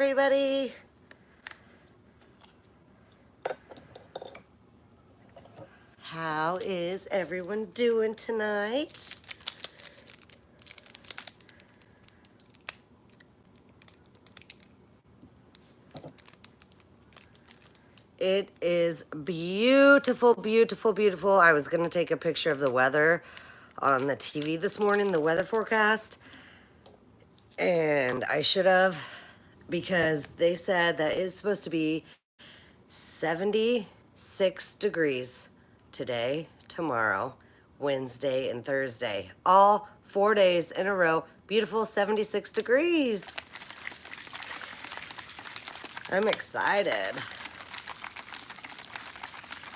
everybody. How is everyone doing tonight? It is beautiful, beautiful, beautiful. I was going to take a picture of the weather on the TV this morning, the weather forecast, and I should have, because they said that it's supposed to be 76 degrees today, tomorrow, Wednesday, and Thursday. All 4 days in a row, beautiful 76 degrees. I'm excited.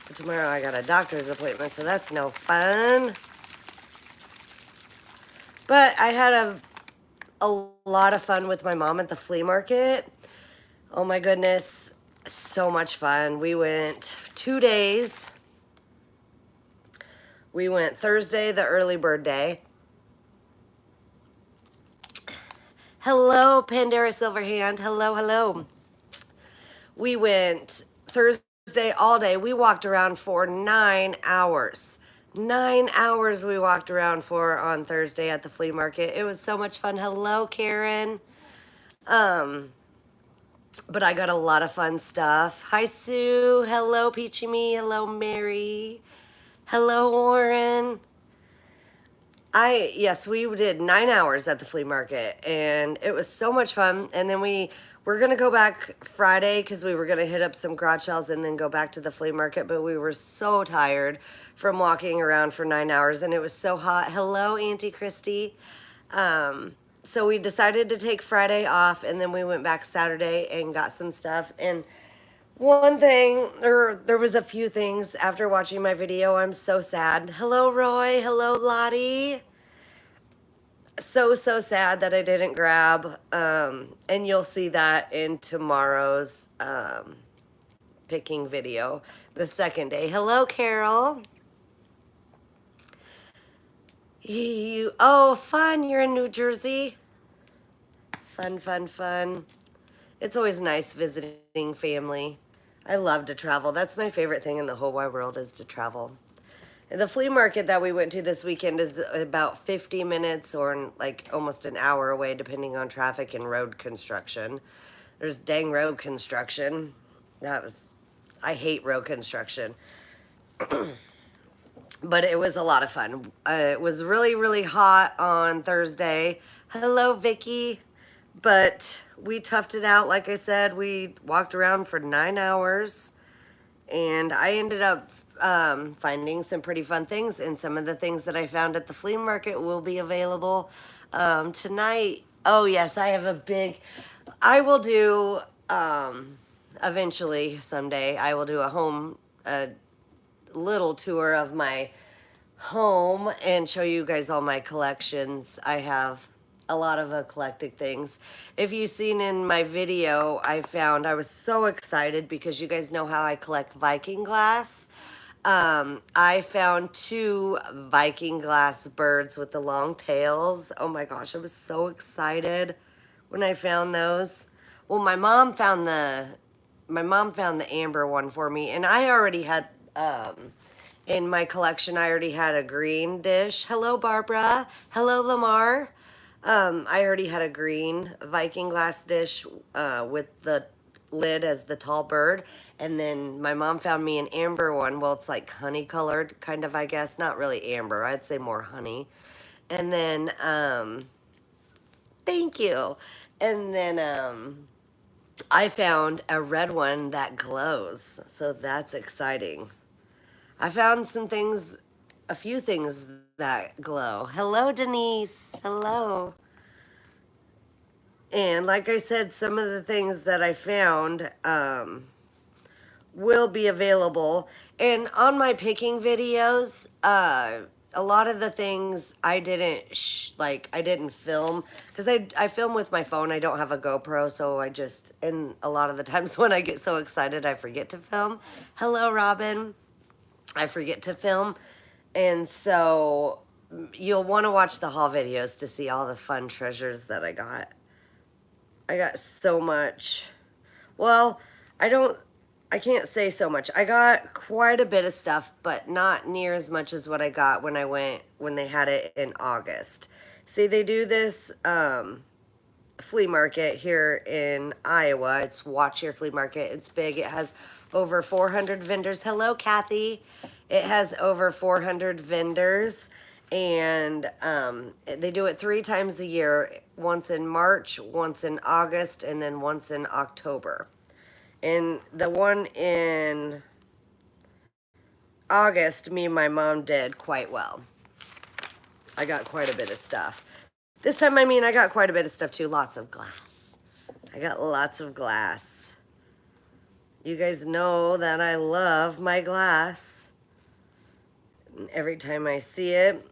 But tomorrow I got a doctor's appointment, so that's no fun. But I had a lot of fun with my mom at the flea market. Oh my goodness, so much fun. We went 2 days. We went Thursday, the early bird day. Hello, Pandora Silverhand. Hello, hello. We went Thursday all day. We walked around for 9 hours. 9 hours we walked around for on Thursday at the flea market. It was so much fun. Hello, Karen. But I got a lot of fun stuff. Hi, Sue. Hello, Peachy Me. Hello, Mary. Hello, Warren. Yes, we did 9 hours at the flea market, and it was so much fun. And then we're going to go back Friday because we were going to hit up some garage sales and then go back to the flea market, but we were so tired from walking around for 9 hours, and it was so hot. Hello, Auntie Christy. So we decided to take Friday off, and then we went back Saturday and got some stuff. And one thing, or there was a few things after watching my video, I'm so sad. Hello, Roy. Hello, Lottie. So sad that I didn't grab, and you'll see that in tomorrow's picking video, the second day. Hello, Carol. Oh, fun. You're in New Jersey. Fun. It's always nice visiting family. I love to travel. That's my favorite thing in the whole wide world, is to travel. And the flea market that we went to this weekend is about 50 minutes or like almost an hour away, depending on traffic and road construction. There's dang road construction. I hate road construction. But it was a lot of fun. It was really, really hot on Thursday. Hello, Vicky. But we toughed it out. Like I said, we walked around for 9 hours, and I ended up finding some pretty fun things, and some of the things that I found at the flea market will be available tonight. Oh yes, I will do eventually someday, I will do a little tour of my home and show you guys all my collections. I have a lot of eclectic things. If you've seen in my video, I was so excited because you guys know how I collect Viking glass. I found 2 Viking glass birds with the long tails. Oh my gosh, I was so excited when I found those. Well, my mom found the amber one for me, and I already had in my collection, I already had a green dish. Hello, Barbara. Hello, Lamar. I already had a green Viking glass dish with the lid as the tall bird, and then my mom found me an amber one. Well, it's like honey colored, kind of, I guess. Not really amber. I'd say more honey. And then, thank you. And then I found a red one that glows, so that's exciting. I found a few things that glow. Hello, Denise. Hello. And like I said, some of the things that I found will be available. And on my picking videos, a lot of the things I didn't film, because I film with my phone. I don't have a GoPro, so and a lot of the times when I get so excited, I forget to film. Hello, Robin. I forget to film. And so you'll want to watch the haul videos to see all the fun treasures that I got. I got so much. Well, I can't say so much. I got quite a bit of stuff, but not near as much as what I got when when they had it in August. See, they do this flea market here in Iowa. It's Watch Your Flea Market. It's big. It has over 400 vendors. Hello, Kathy. It has over 400 vendors, and they do it 3 times a year, once in March, once in August, and then once in October. And the one in August, me and my mom did quite well. I got quite a bit of stuff. This time, I mean, I got quite a bit of stuff too. Lots of glass. I got lots of glass. You guys know that I love my glass. And every time I see it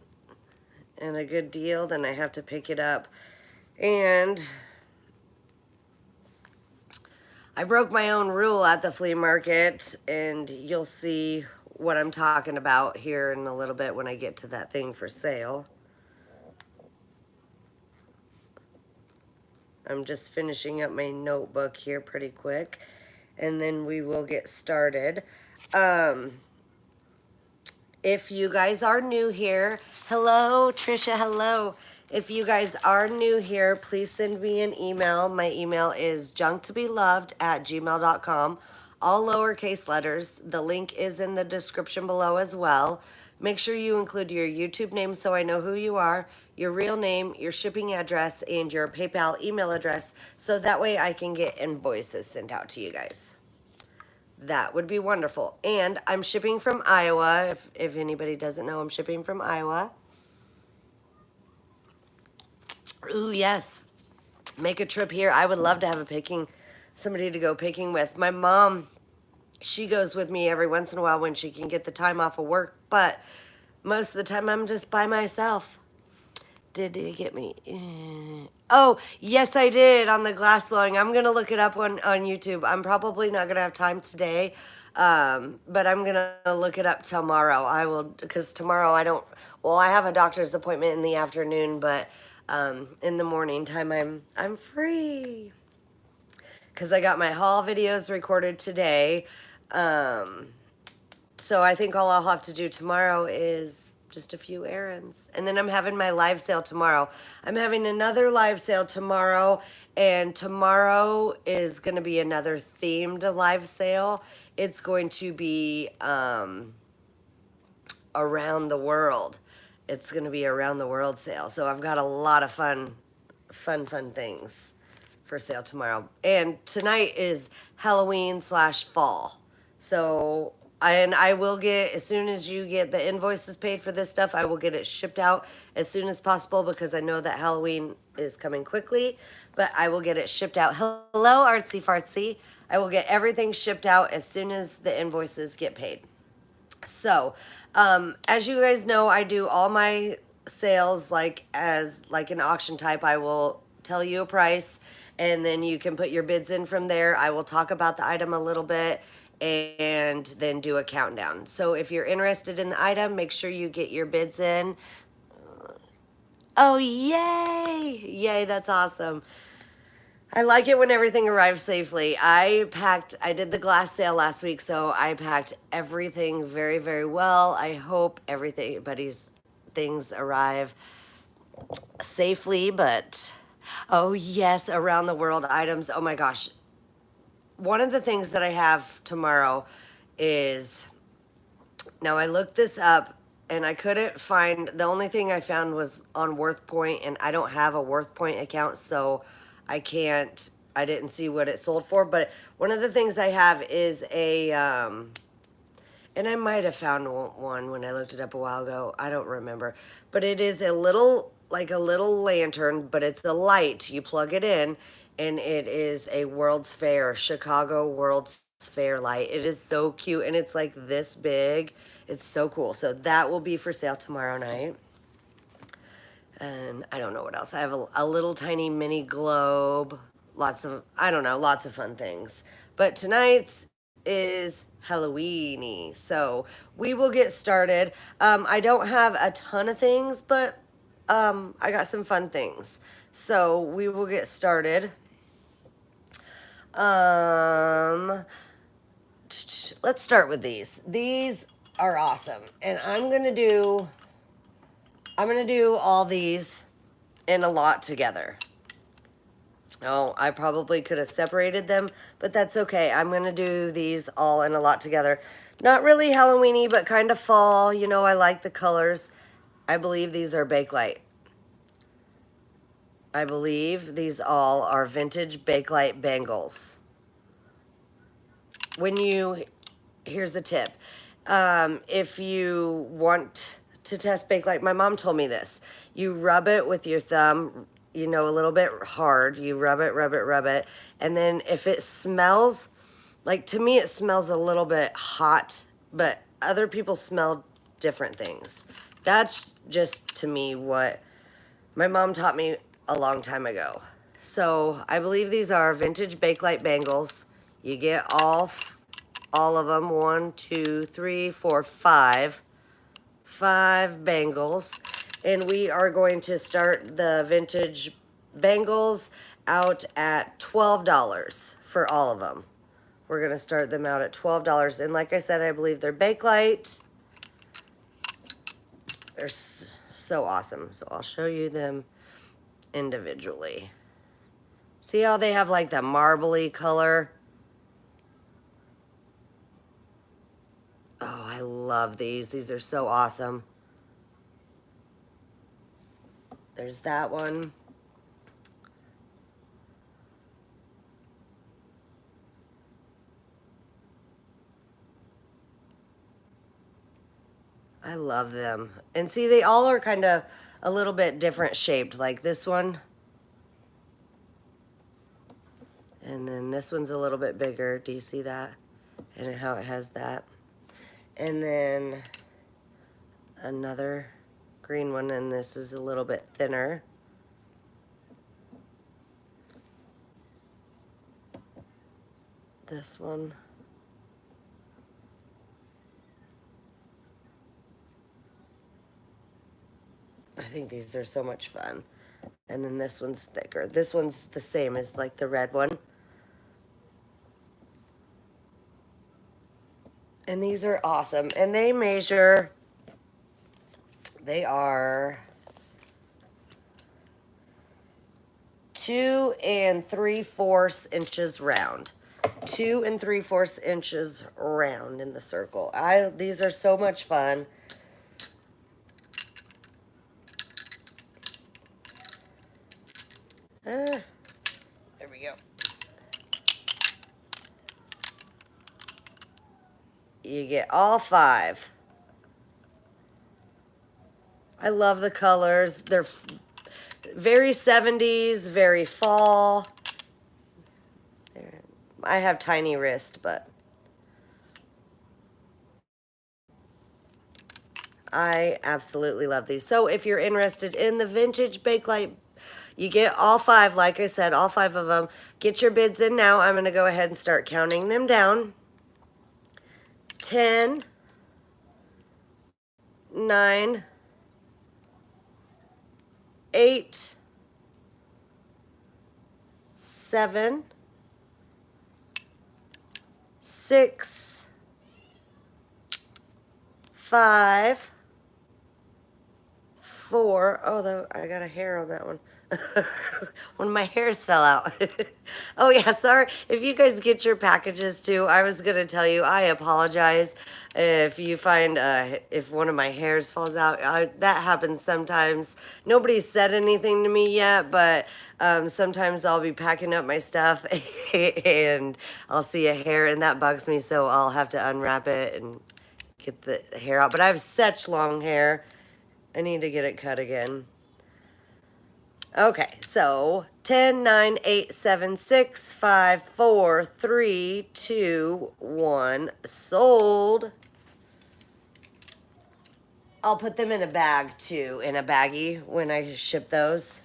and a good deal, then I have to pick it up. And I broke my own rule at the flea market, and you'll see what I'm talking about here in a little bit when I get to that thing for sale. I'm just finishing up my notebook here pretty quick, and then we will get started. If you guys are new here, hello, Trisha, hello. If you guys are new here, please send me an email. My email is junktobeloved@gmail.com. All lowercase letters. The link is in the description below as well. Make sure you include your YouTube name so I know who you are, your real name, your shipping address, and your PayPal email address, so that way I can get invoices sent out to you guys. That would be wonderful. And I'm shipping from Iowa. If anybody doesn't know, I'm shipping from Iowa. Ooh, yes. Make a trip here. I would love to have somebody to go picking with. My mom, she goes with me every once in a while when she can get the time off of work, but most of the time I'm just by myself. Did he get me? Oh, yes, I did on the glass blowing. I'm going to look it up on YouTube. I'm probably not going to have time today, but I'm going to look it up tomorrow. I will, because tomorrow I have a doctor's appointment in the afternoon, but in the morning time I'm free. Because I got my haul videos recorded today. So I think all I'll have to do tomorrow is just a few errands. And then I'm having my live sale tomorrow. I'm having another live sale tomorrow, and tomorrow is going to be another themed live sale. It's going to be around the world. It's going to be around the world sale. So I've got a lot of fun things for sale tomorrow. And tonight is Halloween/fall. So I will get, as soon as you get the invoices paid for this stuff, I will get it shipped out as soon as possible, because I know that Halloween is coming quickly, but I will get it shipped out. Hello, Artsy Fartsy. I will get everything shipped out as soon as the invoices get paid. So, as you guys know, I do all my sales like an auction type. I will tell you a price, and then you can put your bids in from there. I will talk about the item a little bit and then do a countdown. So if you're interested in the item, make sure you get your bids in. Oh, yay! Yay, that's awesome. I like it when everything arrives safely. I did the glass sale last week, so I packed everything very, very well. I hope everybody's things arrive safely, but oh yes, around the world items. Oh my gosh. One of the things that I have tomorrow is, now I looked this up and I couldn't find, the only thing I found was on WorthPoint, and I don't have a WorthPoint account, so I didn't see what it sold for. But one of the things I have is and I might have found one when I looked it up a while ago, I don't remember, but it is like a little lantern, but it's a light. You plug it in, and it is a World's Fair, Chicago World's Fair light. It is so cute, and it's like this big. It's so cool. So that will be for sale tomorrow night. And I don't know what else. I have a little tiny mini globe. Lots of fun things. But tonight's is Halloween-y. So we will get started. I don't have a ton of things, but I got some fun things. So we will get started. Let's start with these. These are awesome. And I'm gonna do all these in a lot together. Oh, I probably could have separated them, but that's okay. I'm gonna do these all in a lot together. Not really Halloween-y, but kind of fall. You know, I like the colors. I believe these are Bakelite. I believe these all are vintage Bakelite bangles. Here's a tip. If you want to test Bakelite, my mom told me this. You rub it with your thumb, you know, a little bit hard. You rub it, rub it, rub it. And then if it smells, like to me it smells a little bit hot, but other people smell different things. That's just to me what my mom taught me a long time ago. So I believe these are vintage Bakelite bangles. You get all of them. 1, 2, 3, 4, 5. 5 bangles. And we are going to start the vintage bangles out at $12 for all of them. We're going to start them out at $12. And like I said, I believe they're Bakelite. They're so awesome. So I'll show you them individually. See how they have like the marbly color? Oh, I love these. These are so awesome. There's that one. I love them. And see, they all are kind of a little bit different shaped, like this one. And then this one's a little bit bigger. Do you see that? And how it has that. And then another green one, and this is a little bit thinner. This one. I think these are so much fun. And then this one's thicker. This one's the same as like the red one. And these are awesome. And they are 2 3/4 inches round. 2 3/4 inches round in the circle. These are so much fun. There we go. You get all 5. I love the colors. They're very 70s, very fall. I have tiny wrist, but I absolutely love these. So if you're interested in the vintage Bakelite, you get all 5, like I said, all 5 of them. Get your bids in now. I'm going to go ahead and start counting them down. 10, 9, 8, 7, 6, 5, 4. Oh, I got a hair on that one. One of my hairs fell out. Oh yeah, sorry. If you guys get your packages too, I was gonna tell you, I apologize if you find if one of my hairs falls out. That happens sometimes. Nobody's said anything to me yet, but sometimes I'll be packing up my stuff and I'll see a hair, and that bugs me, so I'll have to unwrap it and get the hair out. But I have such long hair. I need to get it cut again. Okay, so 10, 9, 8, 7, 6, 5, 4, 3, 2, 1, sold. I'll put them in a bag too, in a baggie when I ship those.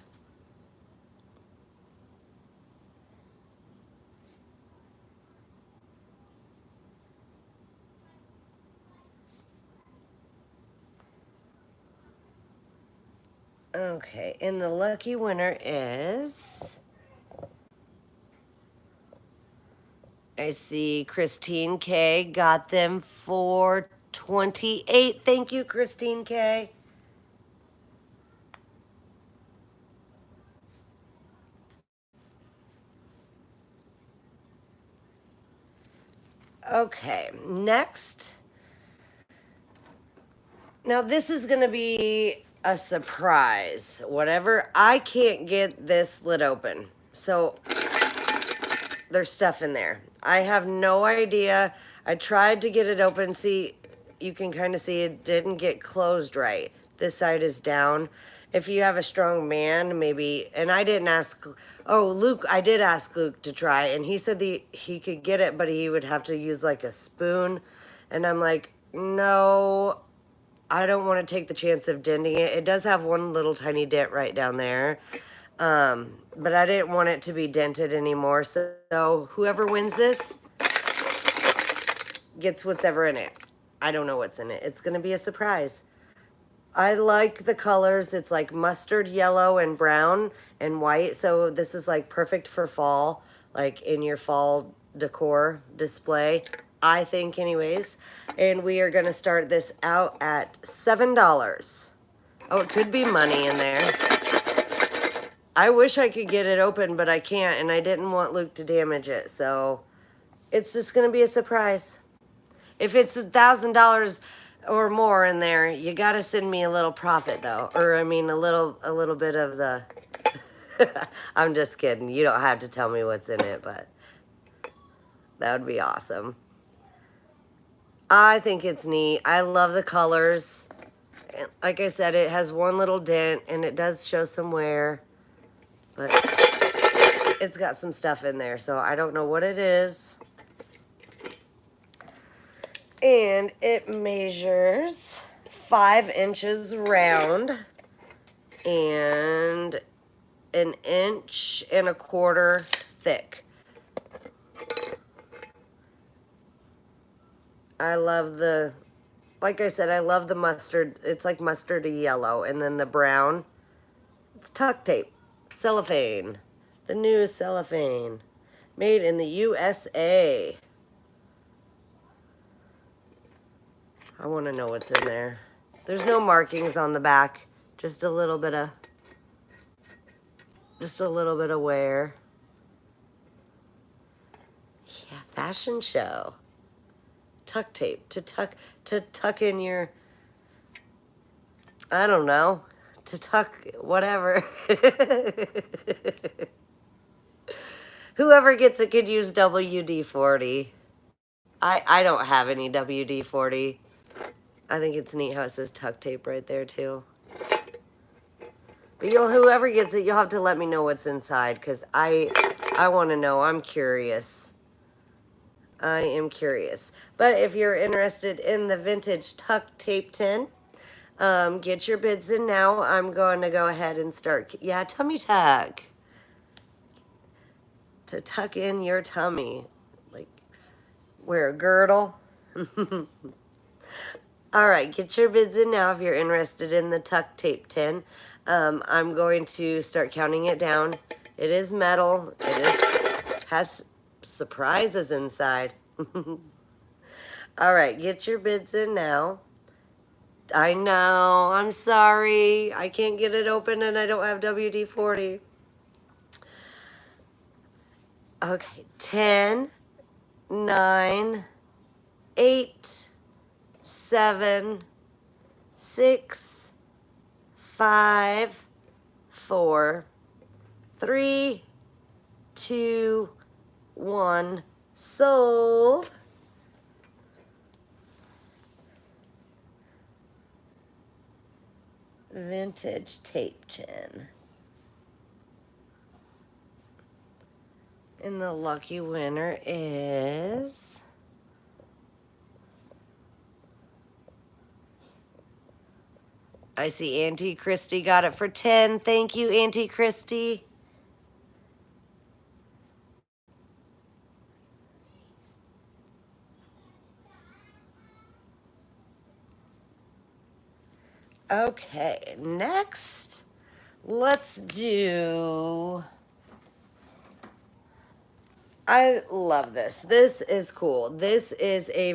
Okay, and the lucky winner is I see Christine K got them for 28. Thank you, Christine K. Okay, next. Now this is gonna be a surprise. Whatever, I can't get this lid open. So there's stuff in there. I have no idea. I tried to get it open. See, you can kind of see it didn't get closed right. This side is down. If you have a strong man, maybe, and I didn't ask, oh, Luke, I did ask Luke to try, and he said he could get it, but he would have to use like a spoon. And I'm like, no, I don't want to take the chance of denting it. It does have one little tiny dent right down there. But I didn't want it to be dented anymore. So whoever wins this gets whatever in it. I don't know what's in it. It's going to be a surprise. I like the colors. It's like mustard yellow and brown and white. So this is like perfect for fall, like in your fall decor display, I think anyways. And we are going to start this out at $7. Oh, it could be money in there. I wish I could get it open, but I can't, and I didn't want Luke to damage it, so it's just going to be a surprise. If it's $1,000 or more in there, you got to send me a little profit, though. Or, I mean, a little bit of the... I'm just kidding. You don't have to tell me what's in it, but that would be awesome. I think it's neat. I love the colors. Like I said, it has one little dent, and it does show some wear. But it's got some stuff in there, so I don't know what it is. And it measures 5 inches round and 1.25 inches thick. I love the, like I said, I love the mustard. It's like mustardy yellow, and then the brown. It's tuck tape. Cellophane, the new cellophane, made in the USA. I want to know what's in there. There's no markings on the back, just a little bit of wear. Yeah, fashion show. Tuck tape to tuck in your, I don't know. To tuck whatever. Whoever gets it could use WD-40. I don't have any WD-40. I think it's neat how it says tuck tape right there too. But whoever gets it, you'll have to let me know what's inside, because I want to know. I'm curious. I am curious. But if you're interested in the vintage tuck tape tin, get your bids in now. I'm going to go ahead and start. Yeah, tummy tuck. To tuck in your tummy. Like, wear a girdle. All right, get your bids in now if you're interested in the tuck tape tin. I'm going to start counting it down. It is metal. Has surprises inside. All right, get your bids in now. I know, I'm sorry. I can't get it open and I don't have WD-40. Okay, 10, 9, 8, 7, 6, 5, 4, 3, 2, 1, sold. Vintage tape tin. And the lucky winner is... I see Auntie Christy got it for 10. Thank you, Auntie Christy. Okay, next, let's do I love this. This is cool. This is a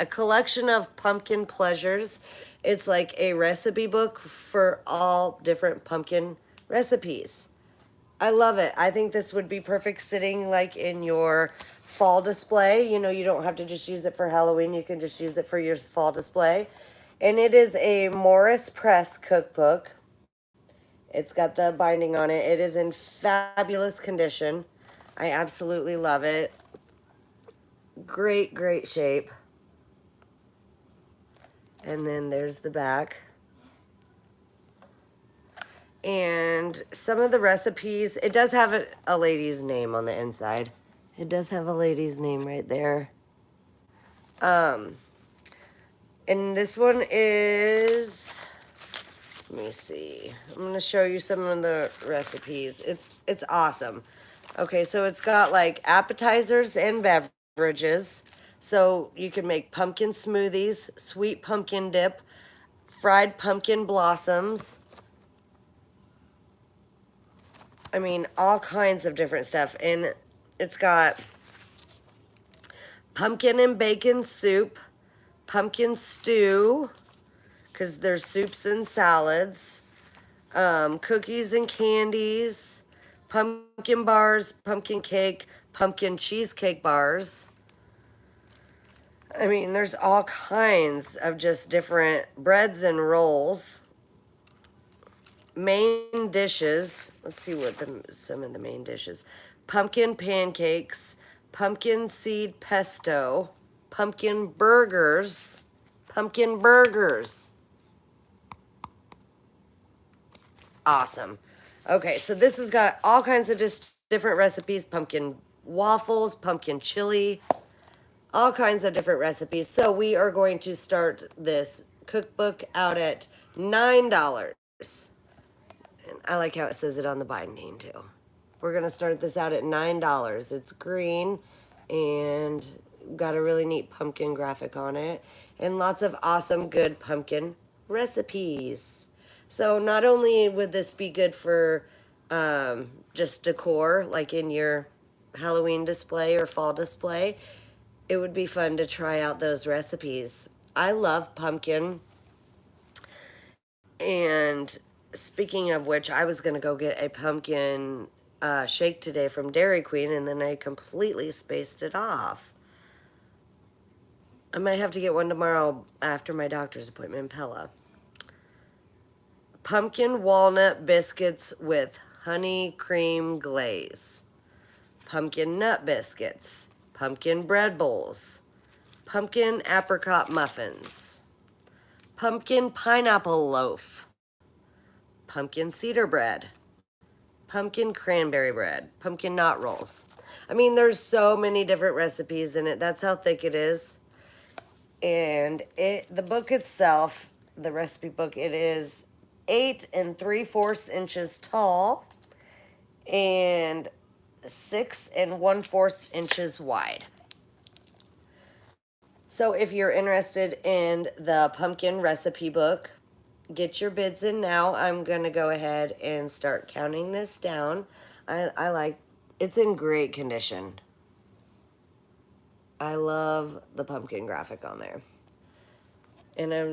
collection of pumpkin pleasures. It's like a recipe book for all different pumpkin recipes. I love it. I think this would be perfect sitting like in your fall display. You know, you don't have to just use it for Halloween. You can just use it for your fall display. And it is a Morris Press cookbook. It's got the binding on it. It is in fabulous condition. I absolutely love it. Great, great shape. And then there's the back. And some of the recipes, it does have a lady's name on the inside. It does have a lady's name right there. And this one is, let me see. I'm going to show you some of the recipes. It's awesome. Okay, so it's got like appetizers and beverages. So you can make pumpkin smoothies, sweet pumpkin dip, fried pumpkin blossoms. I mean, all kinds of different stuff. And it's got pumpkin and bacon soup, pumpkin stew, because there's soups and salads, cookies and candies, pumpkin bars, pumpkin cake, pumpkin cheesecake bars. I mean, there's all kinds of just different breads and rolls. Main dishes. Let's see what some of the main dishes. Pumpkin pancakes, pumpkin seed pesto, pumpkin burgers, pumpkin burgers. Awesome. Okay, so this has got all kinds of just different recipes. Pumpkin waffles, pumpkin chili, all kinds of different recipes. So we are going to start this cookbook out at $9. And I like how it says it on the binding too. We're going to start this out at $9. It's green and got a really neat pumpkin graphic on it. And lots of awesome, good pumpkin recipes. So not only would this be good for just decor, like in your Halloween display or fall display, it would be fun to try out those recipes. I love pumpkin. And speaking of which, I was going to go get a pumpkin shake today from Dairy Queen, and then I completely spaced it off. I might have to get one tomorrow after my doctor's appointment in Pella. Pumpkin walnut biscuits with honey cream glaze. Pumpkin nut biscuits. Pumpkin bread bowls. Pumpkin apricot muffins. Pumpkin pineapple loaf. Pumpkin cedar bread. Pumpkin cranberry bread. Pumpkin knot rolls. I mean, there's so many different recipes in it. That's how thick it is. And the book itself, the recipe book, it is 8 3/4 inches tall and 6 1/4 inches wide. So if you're interested in the pumpkin recipe book, get your bids in now. I'm going to go ahead and start counting this down. I like, it's in great condition. I love the pumpkin graphic on there. And I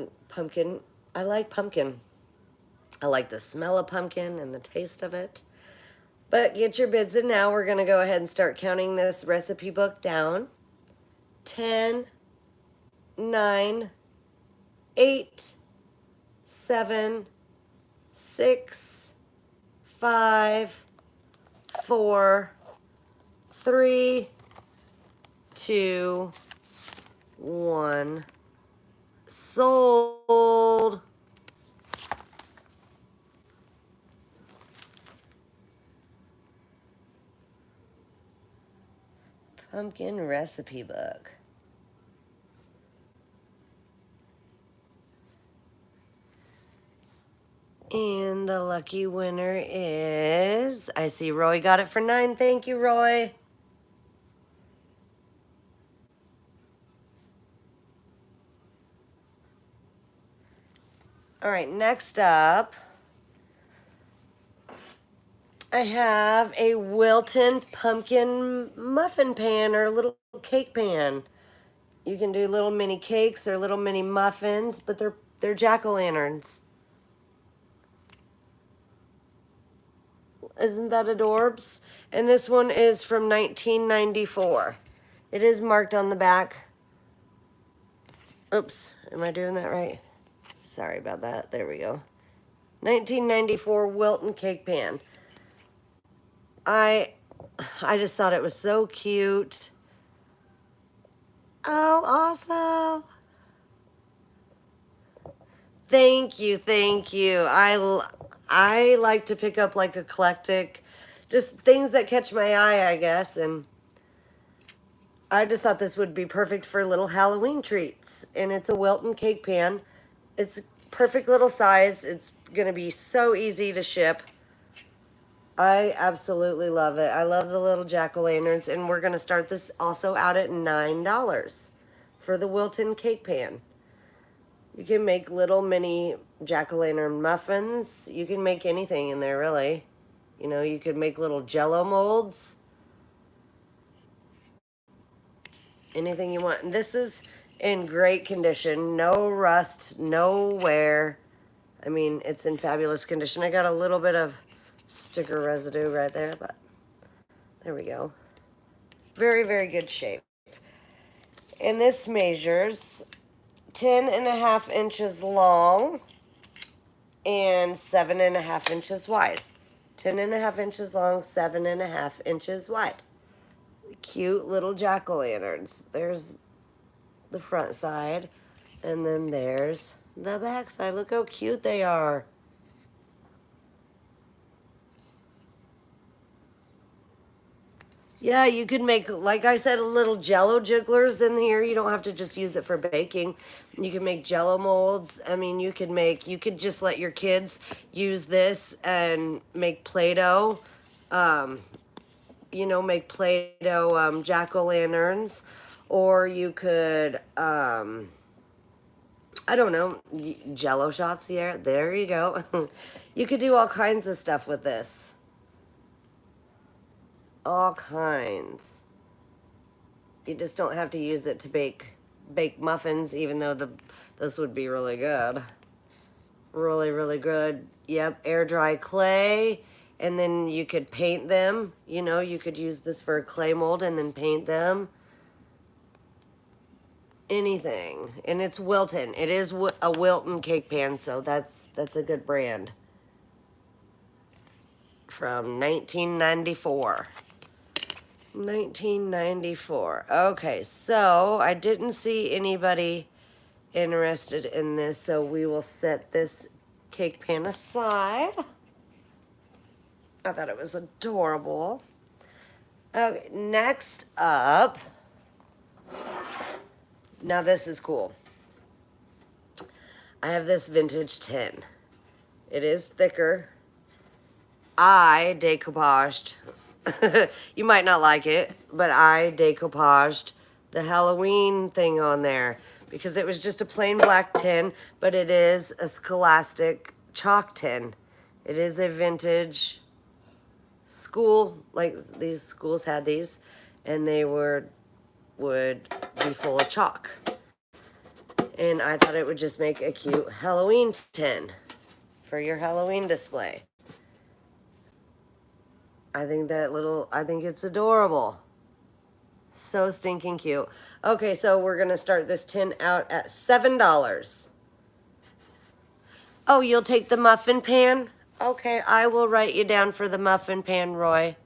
like pumpkin. I like the smell of pumpkin and the taste of it. But get your bids in now. We're going to go ahead and start counting this recipe book down. 10, 9, 8, 7, 6, 5, 4, 3, 2, 1. Sold. Pumpkin recipe book. And the lucky winner is, I see Roy got it for 9. Thank you, Roy. All right, next up I have a Wilton pumpkin muffin pan or a little cake pan. You can do little mini cakes or little mini muffins, but they're jack-o'-lanterns. Isn't that adorbs? And this one is from 1994. It is marked on the back. Oops, am I doing that right? Sorry about that. There we go. 1994 Wilton cake pan. I just thought it was so cute. Oh, awesome. Thank you, thank you. I like to pick up like eclectic, just things that catch my eye, I guess, and I just thought this would be perfect for little Halloween treats. And it's a Wilton cake pan. It's a perfect little size. It's gonna be so easy to ship. I absolutely love it. I love the little jack-o'-lanterns, and we're gonna start this also out at $9 for the Wilton cake pan. You can make little mini jack-o'-lantern muffins. You can make anything in there, really. You know, you could make little jello molds. Anything you want. And this is in great condition. No rust, no wear. I mean, it's in fabulous condition. I got a little bit of sticker residue right there, but there we go. Very, very good shape. And this measures 10.5 inches long and 7.5 inches wide. 10.5 inches long, 7.5 inches wide. Cute little jack-o'-lanterns. There's the front side, and then there's the back side. Look how cute they are. Yeah, you could make, like I said, little jello jigglers in here. You don't have to just use it for baking. You can make jello molds. I mean, you could just let your kids use this and make Play-Doh. You know, make Play-Doh jack-o'-lanterns. Or you could, I don't know, jello shots here. There you go. You could do all kinds of stuff with this. All kinds. You just don't have to use it to bake muffins, even though those would be really good. Really, really good. Yep, air dry clay, and then you could paint them. You know, you could use this for a clay mold and then paint them. Anything. And it's Wilton. It is a Wilton cake pan, so that's a good brand. From 1994. 1994. Okay, so I didn't see anybody interested in this, so we will set this cake pan aside. I thought it was adorable. Okay, next up, now this is cool. I have this vintage tin. It is thicker. I decoupaged. You might not like it, but I decoupaged the Halloween thing on there because it was just a plain black tin, but it is a Scholastic chalk tin. It is a vintage school, like these schools had these, and they would be full of chalk. And I thought it would just make a cute Halloween tin for your Halloween display. I think it's adorable. So stinking cute. Okay, so we're gonna start this tin out at $7. Oh, you'll take the muffin pan? Okay, I will write you down for the muffin pan, Roy.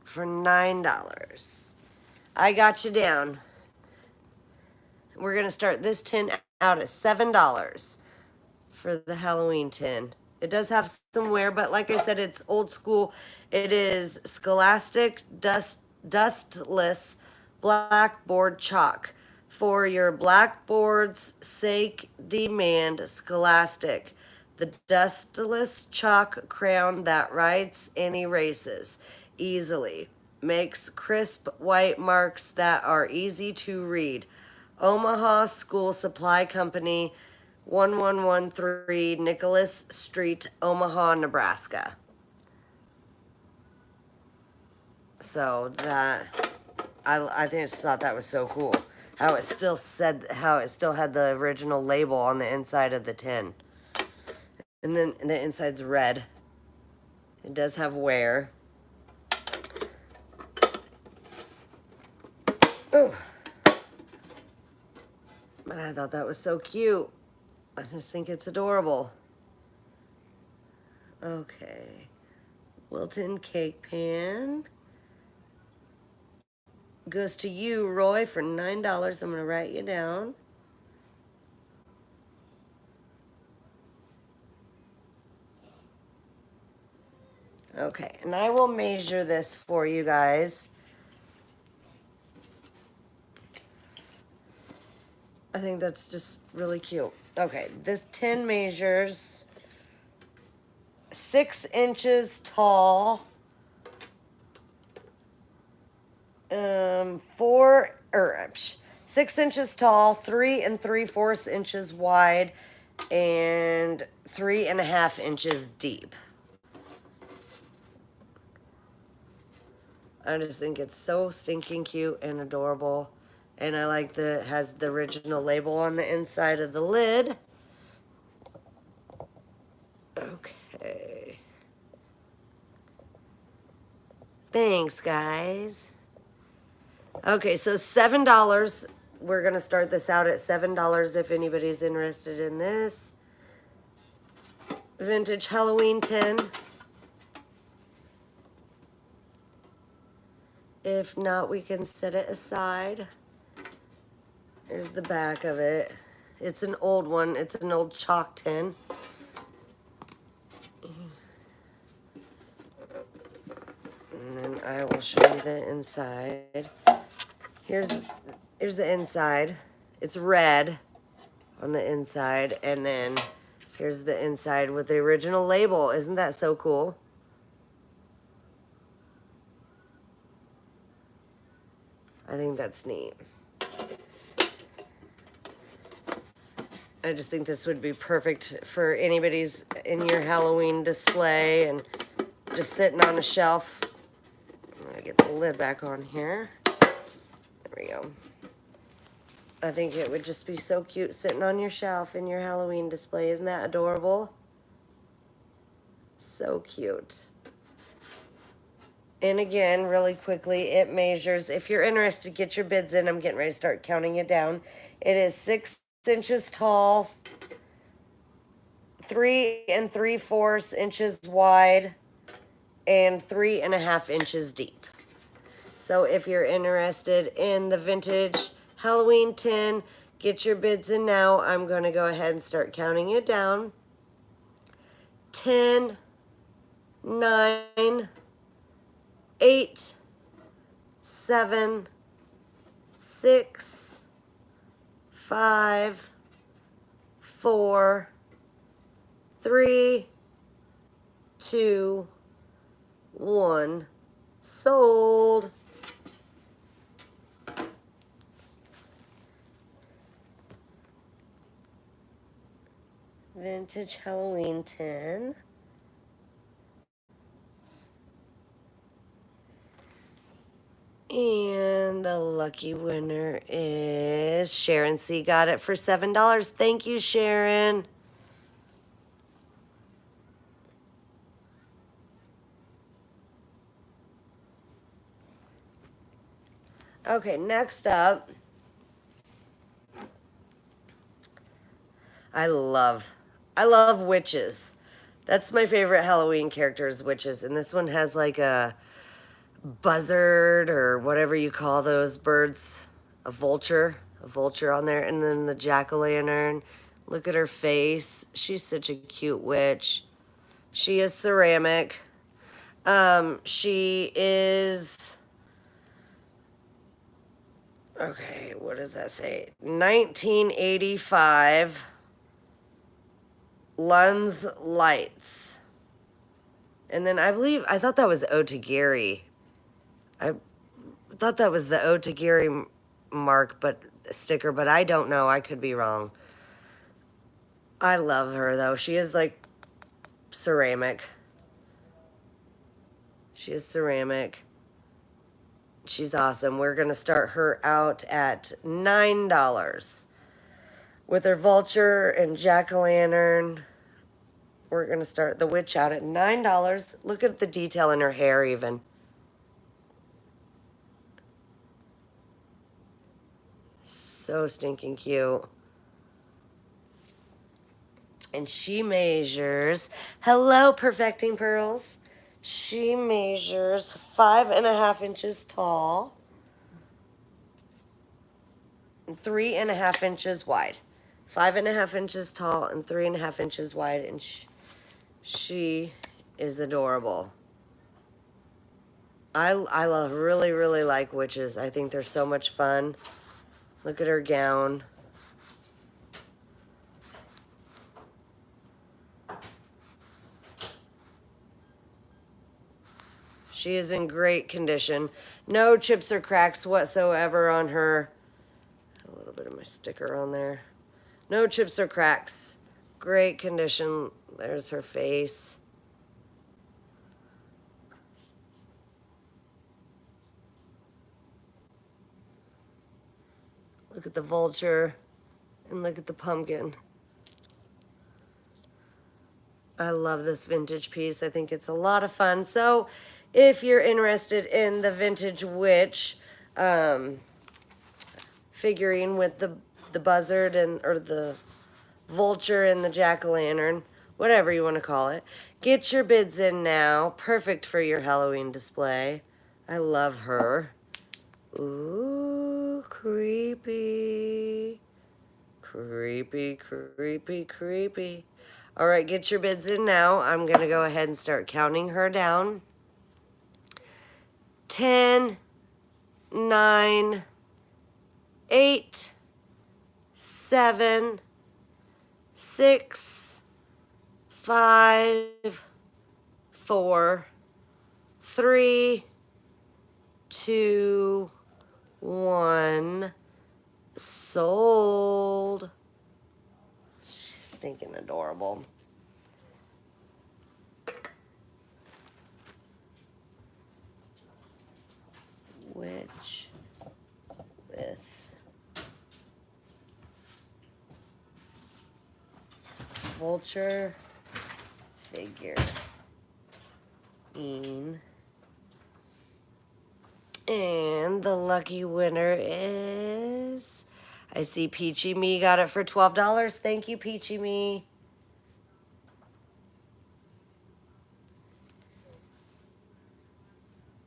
For $9. I got you down. We're gonna start this tin out at $7 for the Halloween tin. It does have some wear, but like I said, it's old school. It is Scholastic dustless blackboard chalk. For your blackboard's sake, demand Scholastic, the dustless chalk crayon that writes and erases easily, makes crisp white marks that are easy to read. Omaha School Supply Company, 1113 Nicholas Street, Omaha, Nebraska. So that, I just thought that was so cool. How it still had the original label on the inside of the tin. And then the inside's red. It does have wear. Oh. But I thought that was so cute. I just think it's adorable. Okay. Wilton cake pan. Goes to you, Roy, for $9. I'm going to write you down. Okay, and I will measure this for you guys. I think that's just really cute. Okay, this tin measures 6 inches tall, 6 inches tall, 3 3/4 inches wide, and 3.5 inches deep. I just think it's so stinking cute and adorable. And I like that it has the original label on the inside of the lid. Okay. Thanks, guys. Okay, so $7. We're going to start this out at $7 if anybody's interested in this. Vintage Halloween tin. If not, we can set it aside. There's the back of it. It's an old one. It's an old chalk tin. And then I will show you the inside. Here's the inside. It's red on the inside. And then here's the inside with the original label. Isn't that so cool? I think that's neat. I just think this would be perfect for anybody's in your Halloween display and just sitting on a shelf. I'm gonna get the lid back on here. There we go. I think it would just be so cute sitting on your shelf in your Halloween display. Isn't that adorable? So cute. And again, really quickly, it measures. If you're interested, get your bids in. I'm getting ready to start counting it down. It is 6 inches tall, 3 3/4 inches wide, and 3.5 inches deep. So if you're interested in the vintage Halloween tin, get your bids in now. I'm going to go ahead and start counting it down. 10, 9, 8, 7, 6, 5, 4, 3, 2, 1. Sold. Vintage Halloween tin. And the lucky winner is Sharon C. Got it for $7. Thank you, Sharon. Okay, next up, I love witches. That's my favorite Halloween character is witches. And this one has like a buzzard or whatever you call those birds, a vulture on there, and then the jack-o'-lantern. Look at her face. She's such a cute witch. She is ceramic. She is, okay, what does that say? 1985 Lunds Lights. And then I thought that was Ode to Gary. I thought that was the Ode to Gary mark, but sticker, but I don't know. I could be wrong. I love her though. She is like ceramic. She is ceramic. She's awesome. We're going to start her out at $9. With her vulture and jack-o'-lantern, we're going to start the witch out at $9. Look at the detail in her hair even. So stinking cute. And she measures, hello, Perfecting Pearls. She measures 5.5 inches tall and 3.5 inches wide. 5.5 inches tall and 3.5 inches wide, and she is adorable. I love, really like witches. I think they're so much fun. Look at her gown. She is in great condition. No chips or cracks whatsoever on her. A little bit of my sticker on there. No chips or cracks. Great condition. There's her face. Look at the vulture. And look at the pumpkin. I love this vintage piece. I think it's a lot of fun. So if you're interested in the vintage witch figurine with the buzzard and or the vulture and the jack-o'-lantern, whatever you want to call it, get your bids in now. Perfect for your Halloween display. I love her. Ooh, creepy. Creepy. All right, get your bids in now. I'm going to go ahead and start counting her down. 10, 9, 8, 7, 6, 5, 4, 3, 2, 1. Sold. She's stinking adorable. Witch with vulture figurine. And the lucky winner is, I see Peachy Me got it for $12. Thank you, Peachy Me.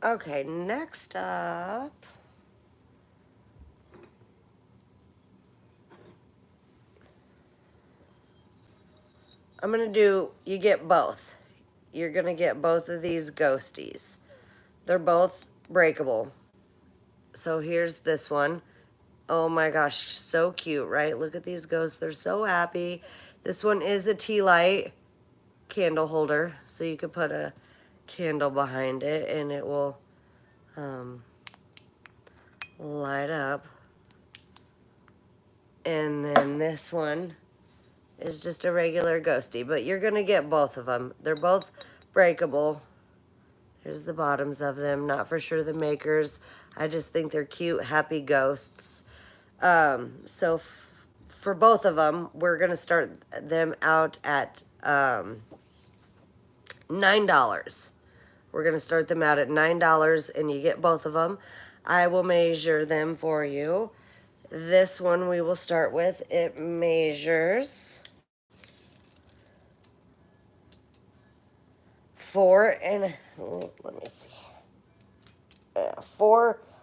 Okay, next up, I'm going to do, you get both. You're going to get both of these ghosties. They're both breakable. So here's this one. Oh my gosh, so cute, right? Look at these ghosts. They're so happy. This one is a tea light candle holder. So you could put a candle behind it and it will light up. And then this one is just a regular ghosty. But you're going to get both of them. They're both breakable. Here's the bottoms of them. Not for sure the makers. I just think they're cute, happy ghosts. So for both of them, we're going to start them out at $9. We're going to start them out at $9, and you get both of them. I will measure them for you. This one we will start with. It measures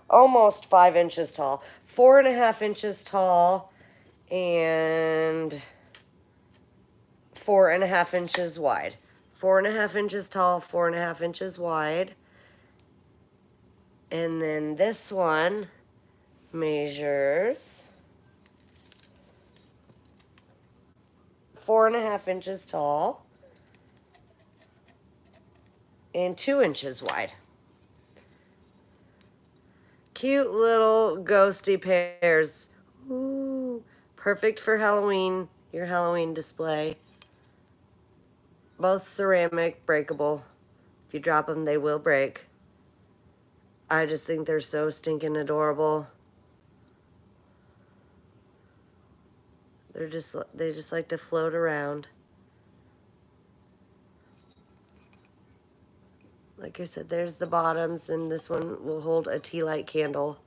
almost 5 inches tall, 4.5 inches tall, and 4.5 inches wide. 4.5 inches tall, 4.5 inches wide. And then this one measures 4.5 inches tall and 2 inches wide. Cute little ghosty pairs. Ooh, perfect for Halloween. your Halloween display. Both ceramic, breakable. If you drop them, they will break. I just think they're so stinking adorable. They just like to float around. Like I said, there's the bottoms, and this one will hold a tea light candle.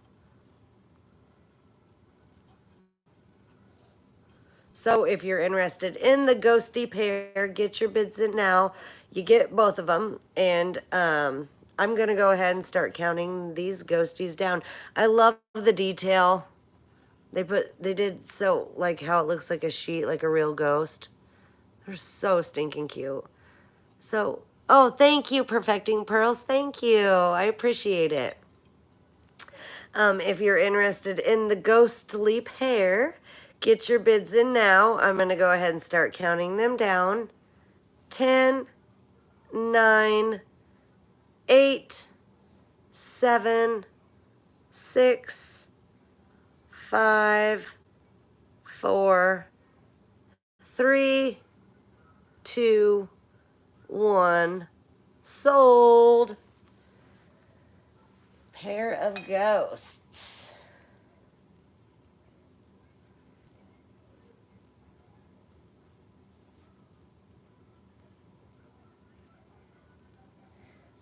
So if you're interested in the ghosty pair, get your bids in now. You get both of them, and I'm gonna go ahead and start counting these ghosties down. I love the detail. They did so, like how it looks like a sheet, like a real ghost. They're so stinking cute. So, oh, thank you, Perfecting Pearls. Thank you. I appreciate it. If you're interested in the ghostly pair, get your bids in now. I'm going to go ahead and start counting them down. 10, 9, 8, 7, 6, 5, 4, 3, 2, 1. Sold. Pair of ghosts.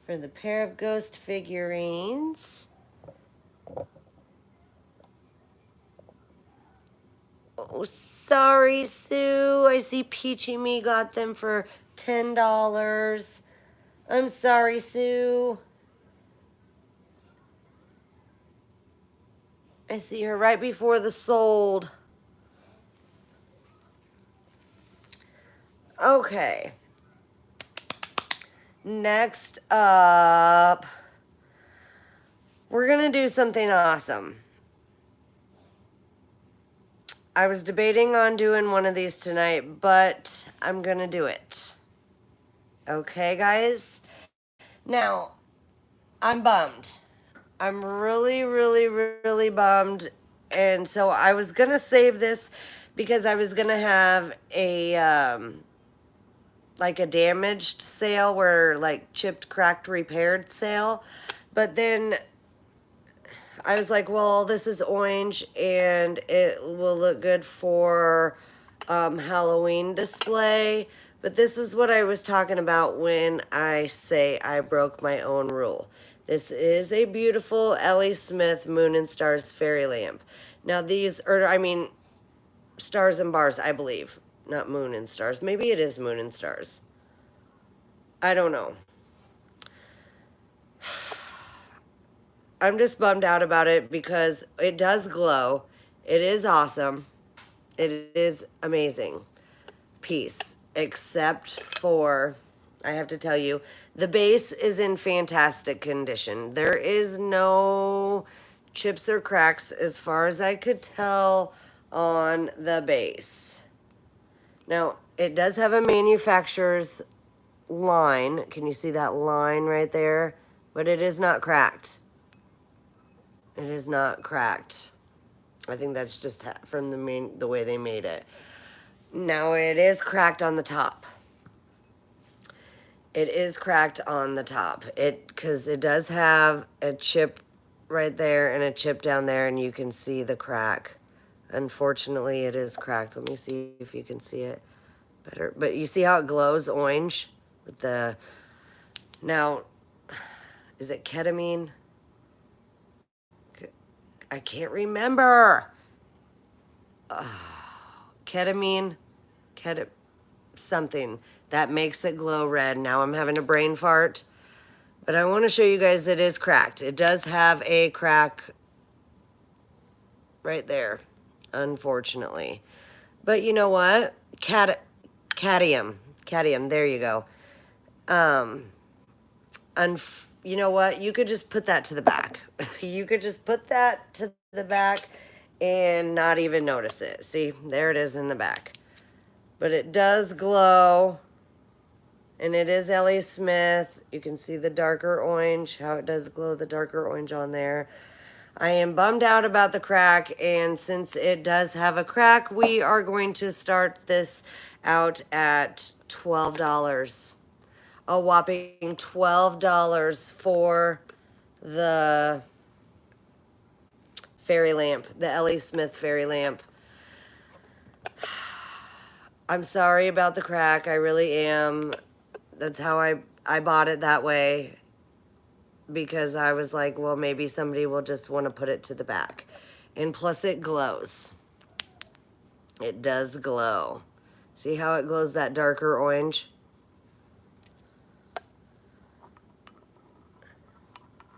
For the pair of ghost figurines. Oh, sorry, Sue. I see Peachy Me got them for $10. I'm sorry, Sue. I see her right before the sold. Okay. Next up, we're going to do something awesome. I was debating on doing one of these tonight, but I'm going to do it. Okay, guys? Now, I'm bummed. I'm really, really, really bummed. And so I was going to save this because I was going to have a, like a damaged sale where like chipped, cracked, repaired sale. But then I was like, well, this is orange and it will look good for Halloween display. But this is what I was talking about when I say I broke my own rule. This is a beautiful Ellie Smith Moon and Stars fairy lamp. Now these, stars and bars, I believe. Not moon and stars. Maybe it is moon and stars. I don't know. I'm just bummed out about it because it does glow. It is awesome. It is amazing piece. Except for, I have to tell you, the base is in fantastic condition. There is no chips or cracks as far as I could tell on the base. Now, it does have a manufacturer's line. Can you see that line right there? But it is not cracked. It is not cracked. I think that's just from the way they made it. Now, it is cracked on the top. It is cracked on the top. Because it does have a chip right there and a chip down there, and you can see the crack. Unfortunately, it is cracked. Let me see if you can see it better. But you see how it glows orange with the... Now, is it ketamine? I can't remember. Ketamine, something that makes it glow red. Now I'm having a brain fart, but I want to show you guys it is cracked. It does have a crack right there, unfortunately. But you know what? Cadmium, there you go. You know what? You could just put that to the back. You could just put that to the back and not even notice it. See, there it is in the back. But it does glow. And it is Ellie Smith. You can see the darker orange, how it does glow the darker orange on there. I am bummed out about the crack, and since it does have a crack, we are going to start this out at $12. A whopping $12 for the fairy lamp, the Ellie Smith fairy lamp. I'm sorry about the crack, I really am. That's how I bought it that way, because I was like, well, maybe somebody will just want to put it to the back. And plus it glows. It does glow. See how it glows that darker orange?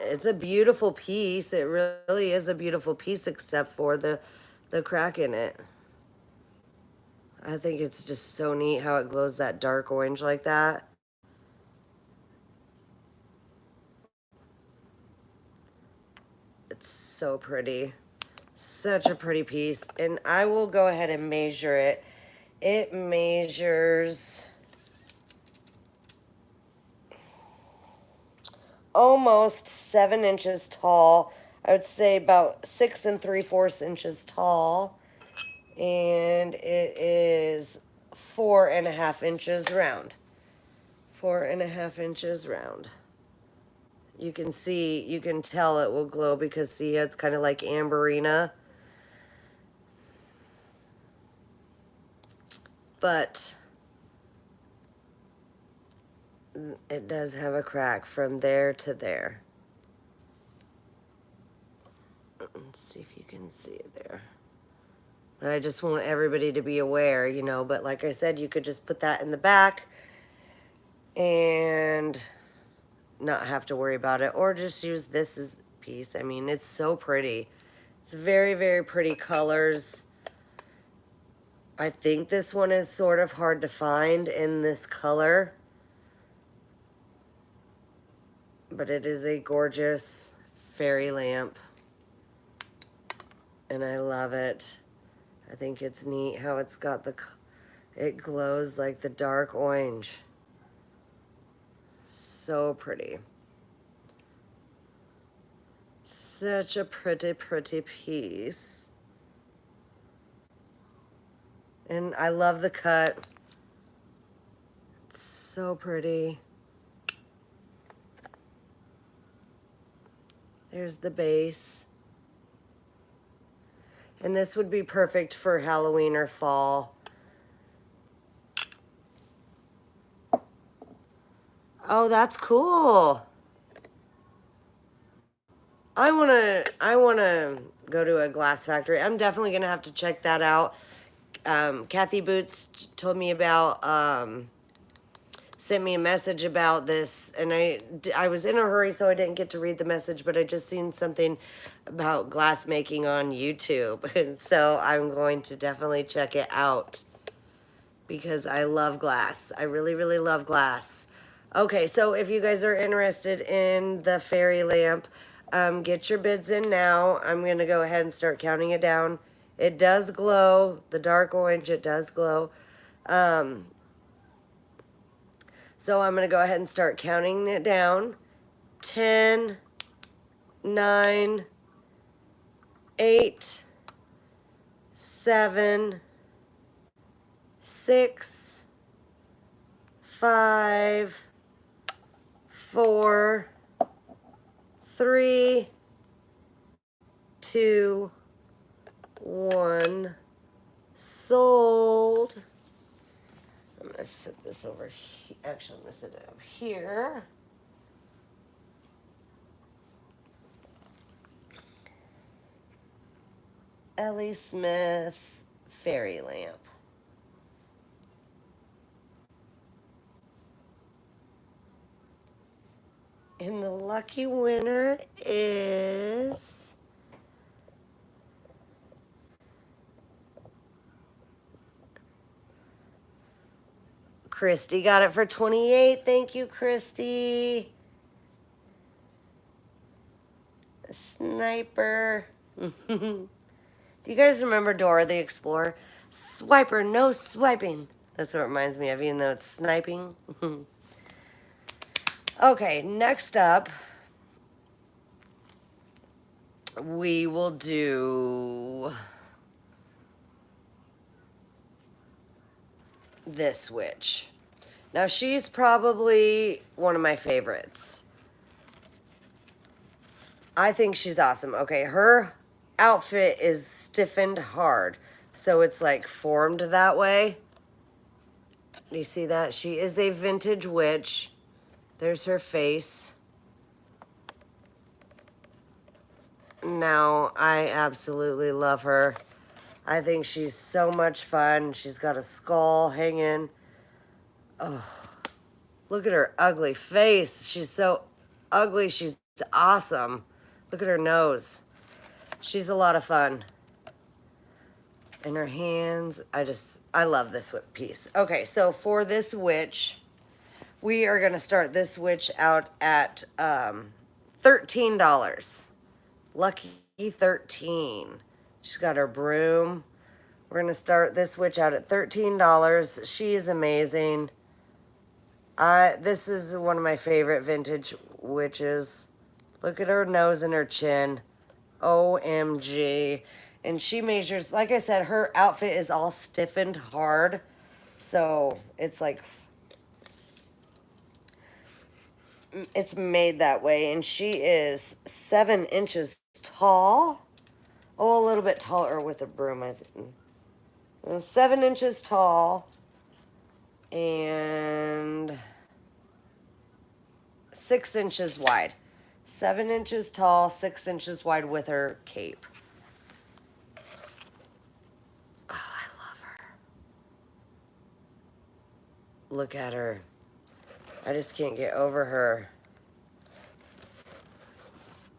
It's a beautiful piece. It really is a beautiful piece, except for the crack in it. I think it's just so neat how it glows that dark orange like that. It's so pretty. Such a pretty piece. And I will go ahead and measure it. It measures almost 7 inches tall. I would say about 6 3/4 inches tall. And it is 4.5 inches round. 4.5 inches round. You can see, you can tell it will glow because see, it's kind of like amberina. But it does have a crack from there to there. Let's see if you can see it there. But I just want everybody to be aware, you know, but like I said, you could just put that in the back and not have to worry about it, or just use this as a piece. I mean, it's so pretty. It's very, very pretty colors. I think this one is sort of hard to find in this color, but it is a gorgeous fairy lamp, and I love it. I think it's neat how it's got it glows like the dark orange. So pretty. Such a pretty, pretty piece. And I love the cut. It's so pretty. There's the base. And this would be perfect for Halloween or fall. Oh, that's cool. I wanna go to a glass factory. I'm definitely gonna have to check that out. Kathy Boots told me about, sent me a message about this, and I was in a hurry, so I didn't get to read the message, but I just seen something about glass making on YouTube, and so I'm going to definitely check it out because I love glass. I really, really love glass. Okay, so if you guys are interested in the fairy lamp, get your bids in now. I'm going to go ahead and start counting it down. It does glow. The dark orange, it does glow. So I'm going to go ahead and start counting it down. 10, 9, 8, 7, 6, 5, 4, 3, 2, 1. Sold. I'm going to set this over here. Actually, I'm going to set it over here. Ellie Smith fairy lamp. And the lucky winner is Christy. Got it for 28. Thank you, Christy. A sniper. Do you guys remember Dora the Explorer? Swiper, no swiping. That's what it reminds me of, even though it's sniping. Okay, next up, we will do this witch. Now she's probably one of my favorites. I think she's awesome. Okay, her outfit is stiffened hard, so it's like formed that way. Do you see that? She is a vintage witch. There's her face. Now, I absolutely love her. I think she's so much fun. She's got a skull hanging. Oh, look at her ugly face. She's so ugly. She's awesome. Look at her nose. She's a lot of fun. And her hands, I love this piece. Okay, so for this witch, we are going to start this witch out at $13. Lucky 13. She's got her broom. We're going to start this witch out at $13. She is amazing. This is one of my favorite vintage witches. Look at her nose and her chin. OMG. And she measures, like I said, her outfit is all stiffened hard. So it's like, it's made that way. And she is 7 inches tall. Oh, a little bit taller with a broom, I think. 7 inches tall. And 6 inches wide. 7 inches tall, 6 inches wide with her cape. Oh, I love her. Look at her. I just can't get over her.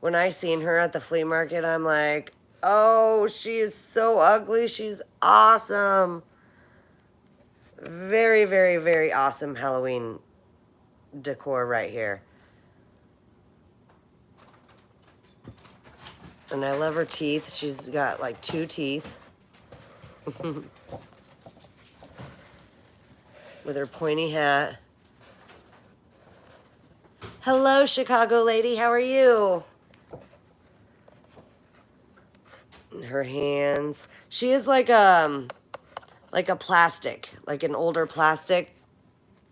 When I seen her at the flea market, I'm like, oh, she is so ugly. She's awesome. Very, very, very awesome Halloween decor right here. And I love her teeth. She's got like 2 teeth. With her pointy hat. Hello, Chicago lady. How are you? Her hands. She is like a plastic, like an older plastic.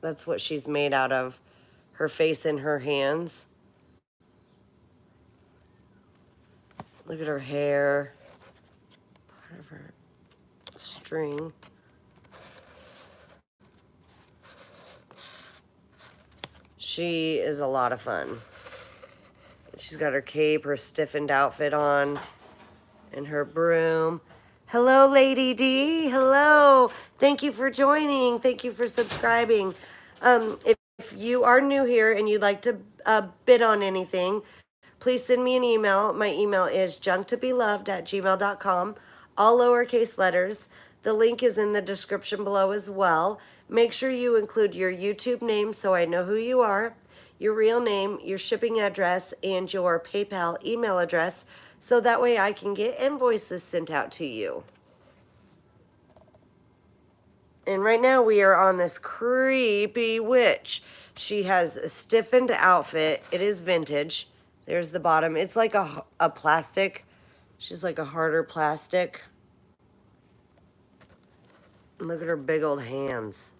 That's what she's made out of. Her face and her hands. Look at her hair. Part of her string. She is a lot of fun. She's got her cape, her stiffened outfit on, and her broom. Hello, Lady D. Hello. Thank you for joining. Thank you for subscribing. If you are new here and you'd like to bid on anything, please send me an email. My email is junktobeloved@gmail.com. All lowercase letters. The link is in the description below as well. Make sure you include your YouTube name so I know who you are, your real name, your shipping address, and your PayPal email address, so that way I can get invoices sent out to you. And right now we are on this creepy witch. She has a stiffened outfit. It is vintage. There's the bottom. It's like a plastic. She's like a harder plastic. And look at her big old hands.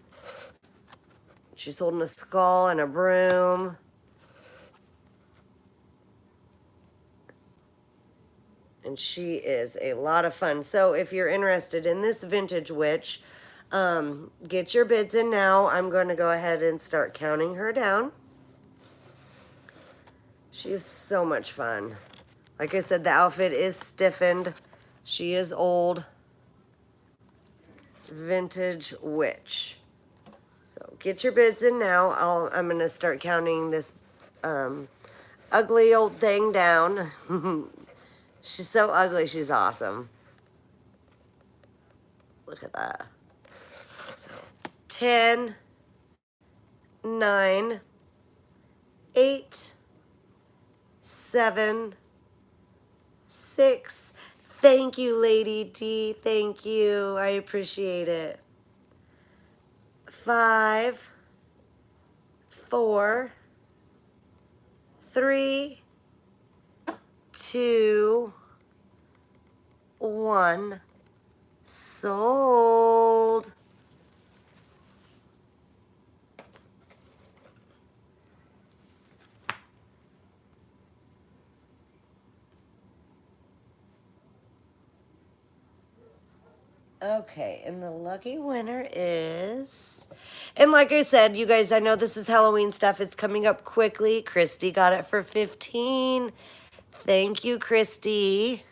She's holding a skull and a broom. And she is a lot of fun. So if you're interested in this vintage witch, get your bids in now. I'm going to go ahead and start counting her down. She is so much fun. Like I said, the outfit is stiffened. She is old. Vintage witch. So get your bids in now. I'm going to start counting this ugly old thing down. She's so ugly. She's awesome. Look at that. So 10, 9, 8, 7, 6. Thank you, Lady D. Thank you. I appreciate it. 5, 4, 3, 2, 1. Sold. Okay, and the lucky winner is, and like I said, you guys, I know this is Halloween stuff. It's coming up quickly. Christy got it for 15. Thank you, Christy.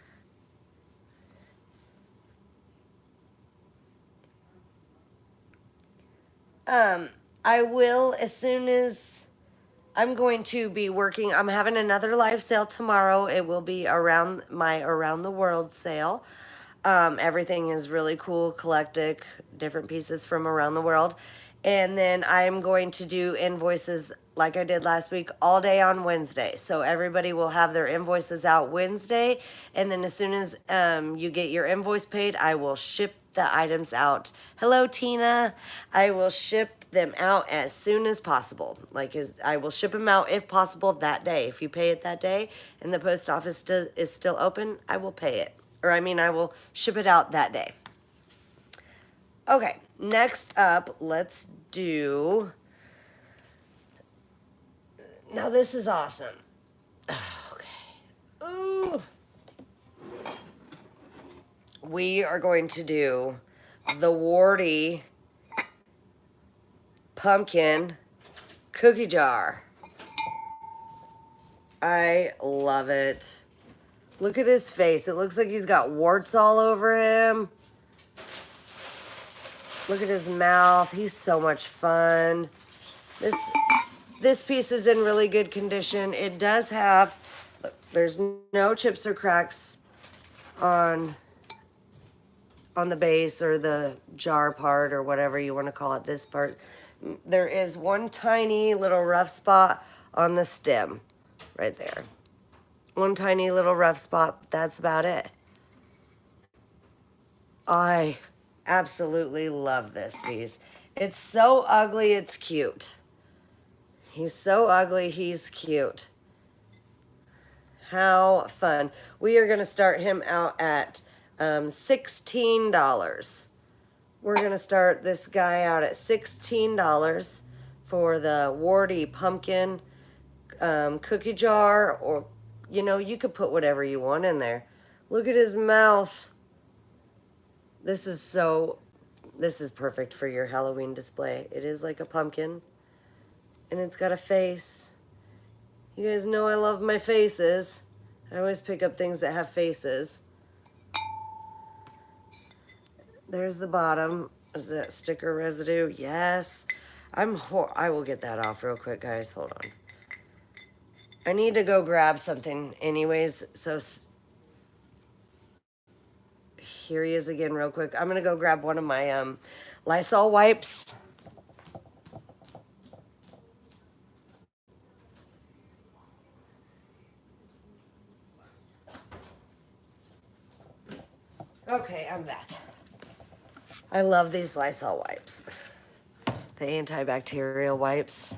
I will, as soon as I'm going to be working, I'm having another live sale tomorrow. It will be around my Around the World sale. Everything is really cool, eclectic, different pieces from around the world. And then I'm going to do invoices like I did last week all day on Wednesday. So everybody will have their invoices out Wednesday. And then as soon as you get your invoice paid, I will ship the items out. Hello, Tina. I will ship them out as soon as possible. I will ship them out if possible that day. If you pay it that day and the post office is still open, I will pay it. Or I mean, I will ship it out that day. Okay, next up, let's do... Now this is awesome. Okay. Ooh. We are going to do the Warty pumpkin cookie jar. I love it. Look at his face. It looks like he's got warts all over him. Look at his mouth. He's so much fun. This piece is in really good condition. It does have, there's no chips or cracks on the base or the jar part or whatever you want to call it, this part. There is one tiny little rough spot on the stem right there. One tiny little rough spot. That's about it. I absolutely love this piece. It's so ugly, it's cute. He's so ugly, he's cute. How fun. We are going to start him out at $16. We're going to start this guy out at $16 for the Warty pumpkin cookie jar, or, you know, you could put whatever you want in there. Look at his mouth. This is perfect for your Halloween display. It is like a pumpkin, and it's got a face. You guys know I love my faces. I always pick up things that have faces. There's the bottom. Is that sticker residue? Yes. I will get that off real quick, guys. Hold on. I need to go grab something anyways, so here he is again real quick. I'm going to go grab one of my Lysol wipes. Okay, I'm back. I love these Lysol wipes. The antibacterial wipes.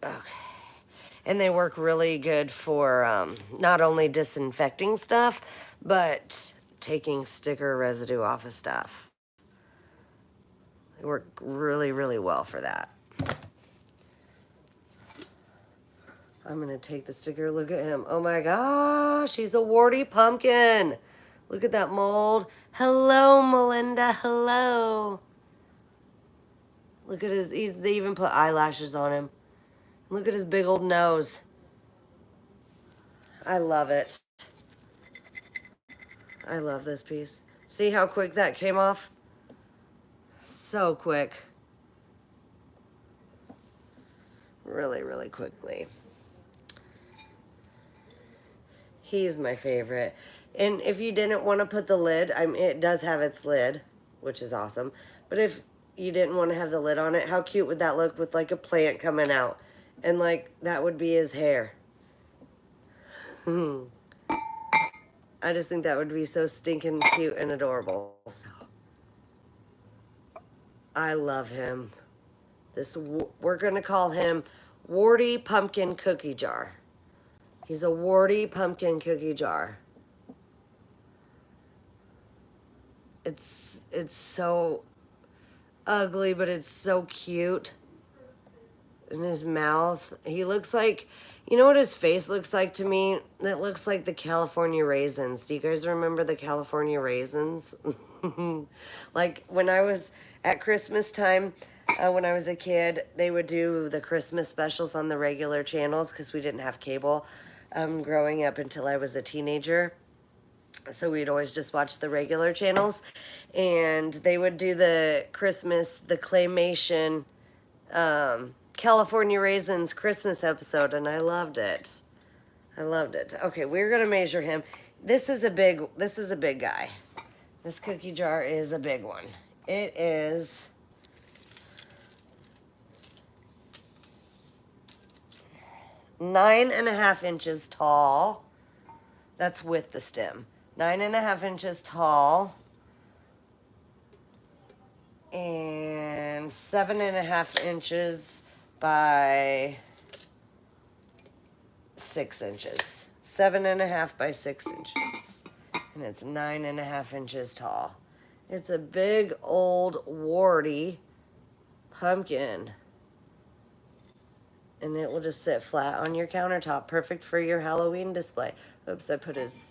Okay. And they work really good for not only disinfecting stuff, but taking sticker residue off of stuff. They work really, really well for that. I'm going to take the sticker. Look at him. Oh my gosh, he's a warty pumpkin. Look at that mold. Hello, Melinda. Hello. Look at they even put eyelashes on him. Look at his big old nose. I love it. I love this piece. See how quick that came off? So quick. Really, really quickly. He's my favorite. And if you didn't want to put the lid, it does have its lid, which is awesome. But if you didn't want to have the lid on it, how cute would that look with like a plant coming out? And like, that would be his hair. I just think that would be so stinking cute and adorable. So, I love him. We're going to call him Warty Pumpkin Cookie Jar. He's a Warty pumpkin cookie jar. It's so ugly, but it's so cute. In his mouth, he looks like, you know what his face looks like to me? It looks like the California raisins. Do you guys remember the California raisins? Like when I was at Christmas time, when I was a kid, they would do the Christmas specials on the regular channels because we didn't have cable growing up until I was a teenager. So we'd always just watch the regular channels, and they would do the claymation California Raisins Christmas episode, and I loved it. I loved it. Okay, we're gonna measure him. This is a big guy. This cookie jar is a big one. It is 9.5 inches tall. That's with the stem. 9.5 inches tall. And 7.5 inches by 6 inches. 7.5 by 6 inches. And it's 9.5 inches tall. It's a big old warty pumpkin. And it will just sit flat on your countertop. Perfect for your Halloween display. Oops, I put his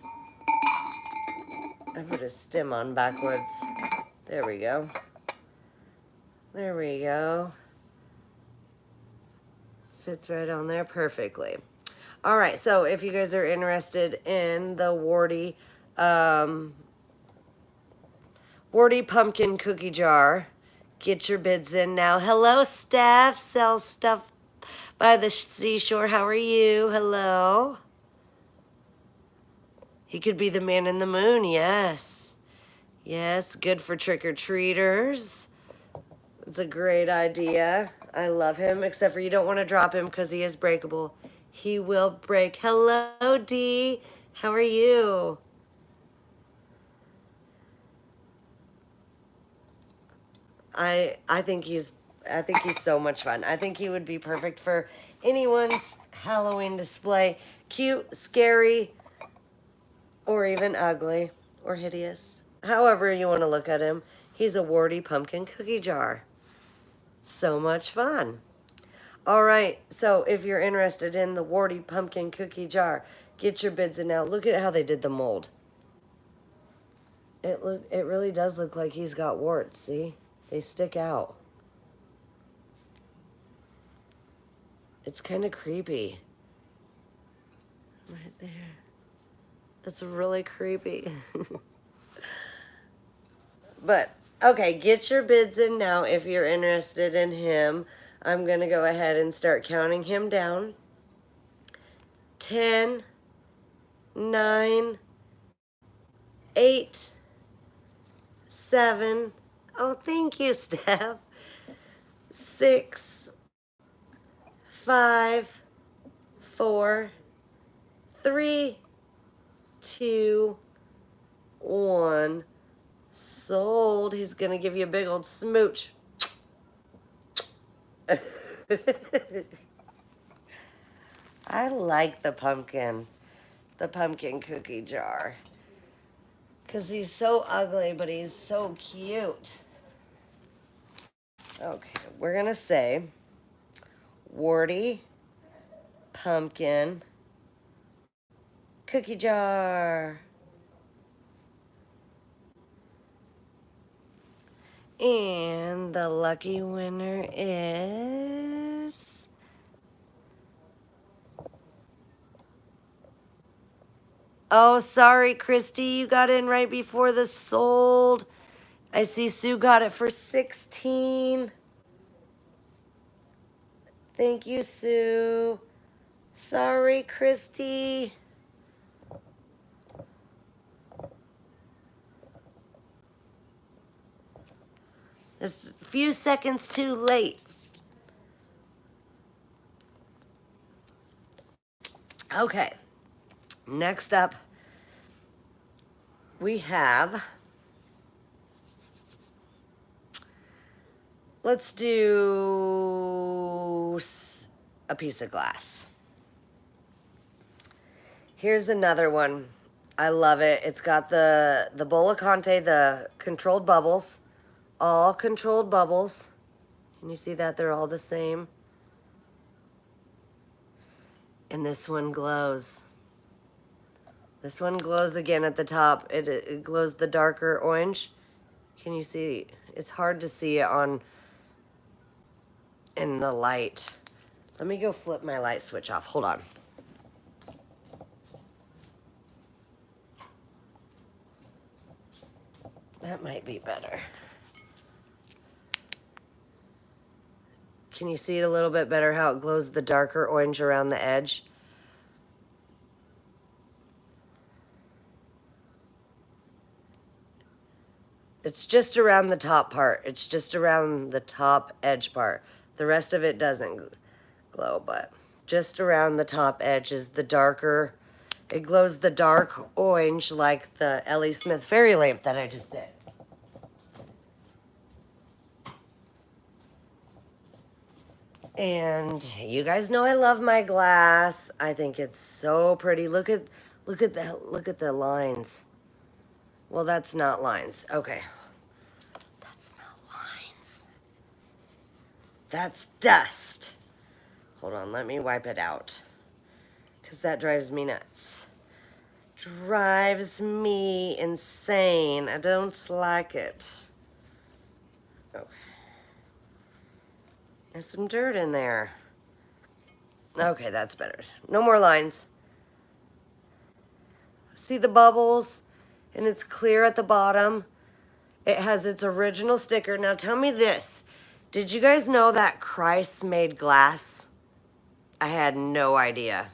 stem on backwards. There we go. There we go. Fits right on there perfectly. All right, so if you guys are interested in the Warty pumpkin cookie jar, get your bids in now. Hello, Steph. Sells stuff by the seashore. How are you? Hello. He could be the man in the moon. Yes. Yes, good for trick-or-treaters. It's a great idea. I love him, except for you don't want to drop him because he is breakable. He will break. Hello, Dee. How are you? I think he's so much fun. I think he would be perfect for anyone's Halloween display. Cute, scary, or even ugly or hideous. However you want to look at him. He's a Warty pumpkin cookie jar. So much fun. All right, so if you're interested in the Warty pumpkin cookie jar, get your bids in now. Look at how they did the mold. It really does look like he's got warts, see? They stick out. It's kind of creepy. Right there. That's really creepy. But, okay, get your bids in now if you're interested in him. I'm going to go ahead and start counting him down. 10, 9, 8, 7. Oh, thank you, Steph. 6, 5, 4, 3, 2, 1. Sold. He's going to give you a big old smooch. I like the pumpkin cookie jar. Because he's so ugly, but he's so cute. Okay, we're going to say Warty pumpkin cookie jar. And the lucky winner is... Oh, sorry, Christy. You got in right before the sold. I see Sue got it for 16. Thank you, Sue. Sorry, Christy. Just a few seconds too late. Okay. Next up, we have... Let's do a piece of glass. Here's another one. I love it. It's got the Bollicante, the controlled bubbles. All controlled bubbles. Can you see that? They're all the same. And this one glows. This one glows again at the top. It glows the darker orange. Can you see? It's hard to see it in the light. Let me go flip my light switch off. Hold on. That might be better. Can you see it a little bit better how it glows the darker orange around the edge? It's just around the top part. It's just around the top edge part. The rest of it doesn't glow, but just around the top edge is the darker. It glows the dark orange like the Ellie Smith fairy lamp that I just did. And you guys know I love my glass. I think it's so pretty. Look at the lines. Well, that's not lines. Okay. That's not lines. That's dust. Hold on, let me wipe it out. Because that drives me nuts. Drives me insane. I don't like it. Okay. There's some dirt in there. Okay, that's better. No more lines. See the bubbles? And it's clear at the bottom. It has its original sticker. Now tell me this. Did you guys know that Christ made glass? I had no idea.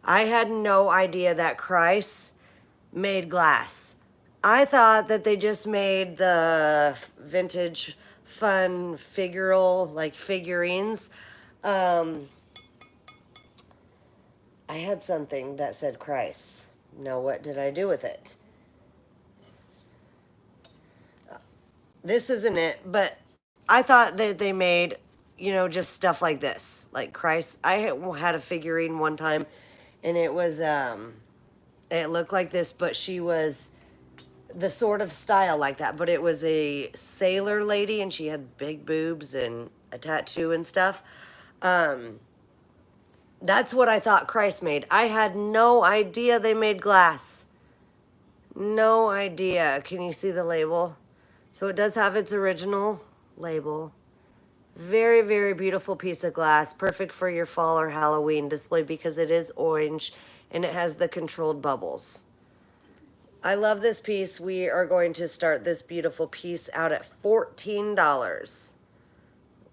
I had no idea that Christ made glass. I thought that they just made the vintage fun figural, like figurines. I had something that said Christ. Now what did I do with it? This isn't it, but I thought that they made, you know, just stuff like this, like Christ. I had a figurine one time, and it was, it looked like this, but she was the sort of style like that, but it was a sailor lady, and she had big boobs and a tattoo and stuff. That's what I thought Christ made. I had no idea they made glass. No idea. Can you see the label? So it does have its original label. Very, very beautiful piece of glass. Perfect for your fall or Halloween display because it is orange and it has the controlled bubbles. I love this piece. We are going to start this beautiful piece out at $14.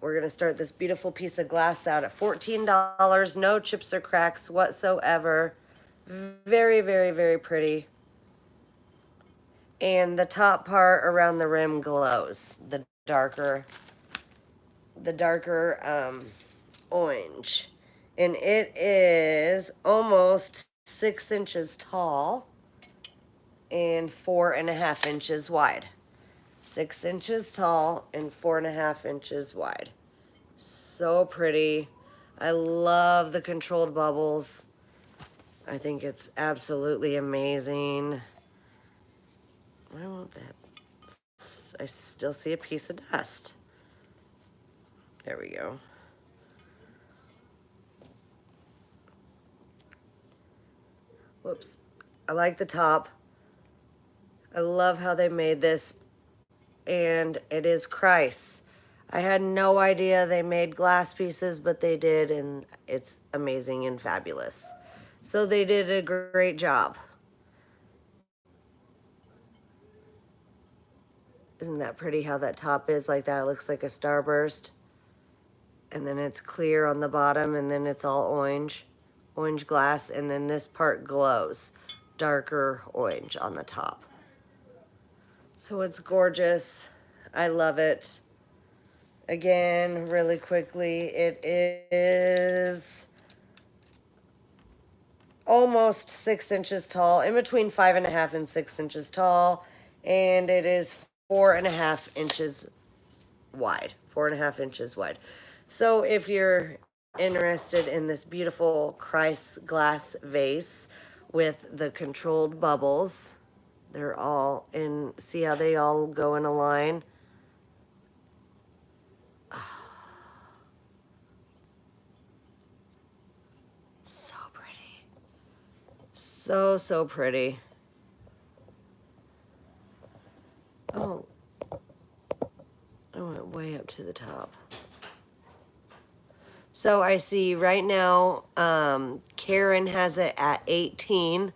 We're going to start this beautiful piece of glass out at $14. No chips or cracks whatsoever. Very, very, very pretty. And the top part around the rim glows. The darker orange. And it is almost 6 inches tall and 4.5 inches wide. 6 inches tall and 4.5 inches wide. So pretty. I love the controlled bubbles. I think it's absolutely amazing. I want that. I still see a piece of dust. There we go. Whoops. I like the top. I love how they made this. And it is Christ. I had no idea they made glass pieces, but they did, and it's amazing and fabulous. So they did a great job. Isn't that pretty how that top is like that? It looks like a starburst. And then it's clear on the bottom, and then it's all orange glass, and then this part glows. Darker orange on the top. So it's gorgeous. I love it. Again, really quickly, it is almost 6 inches tall, in between 5.5 and 6 inches tall, and it is 4.5 inches wide. 4.5 inches wide. So if you're interested in this beautiful Christ glass vase with the controlled bubbles. They're all in, see how they all go in a line? So pretty. So, so pretty. Oh, I went way up to the top. So I see right now, Karen has it at 18.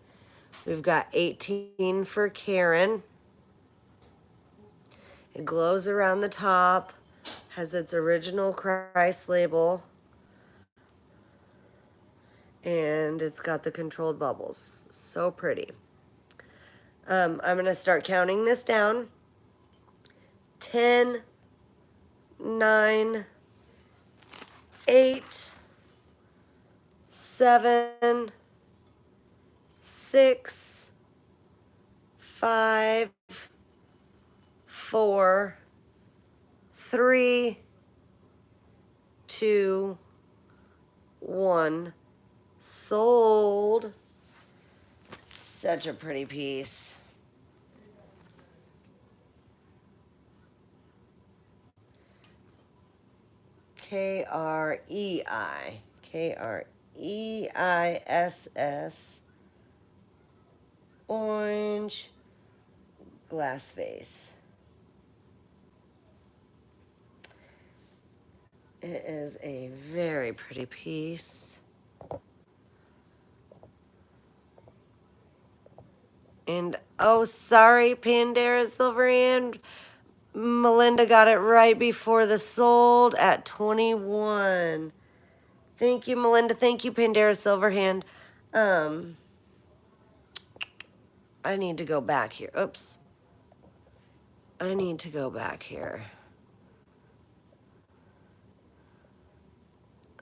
We've got 18 for Karen. It glows around the top, has its original Christ label, and it's got the controlled bubbles. So pretty. I'm gonna start counting this down. 10, 9, 8, 7, 6, 5, 4, 3, 2, 1. Sold. Such a pretty piece. K-R-E-I. K-R-E-I-S-S. Orange glass vase. It is a very pretty piece. And oh, sorry, Pandora Silverhand. Melinda got it right before the sold at 21. Thank you, Melinda. Thank you, Pandora Silverhand. I need to go back here. Oops. I need to go back here.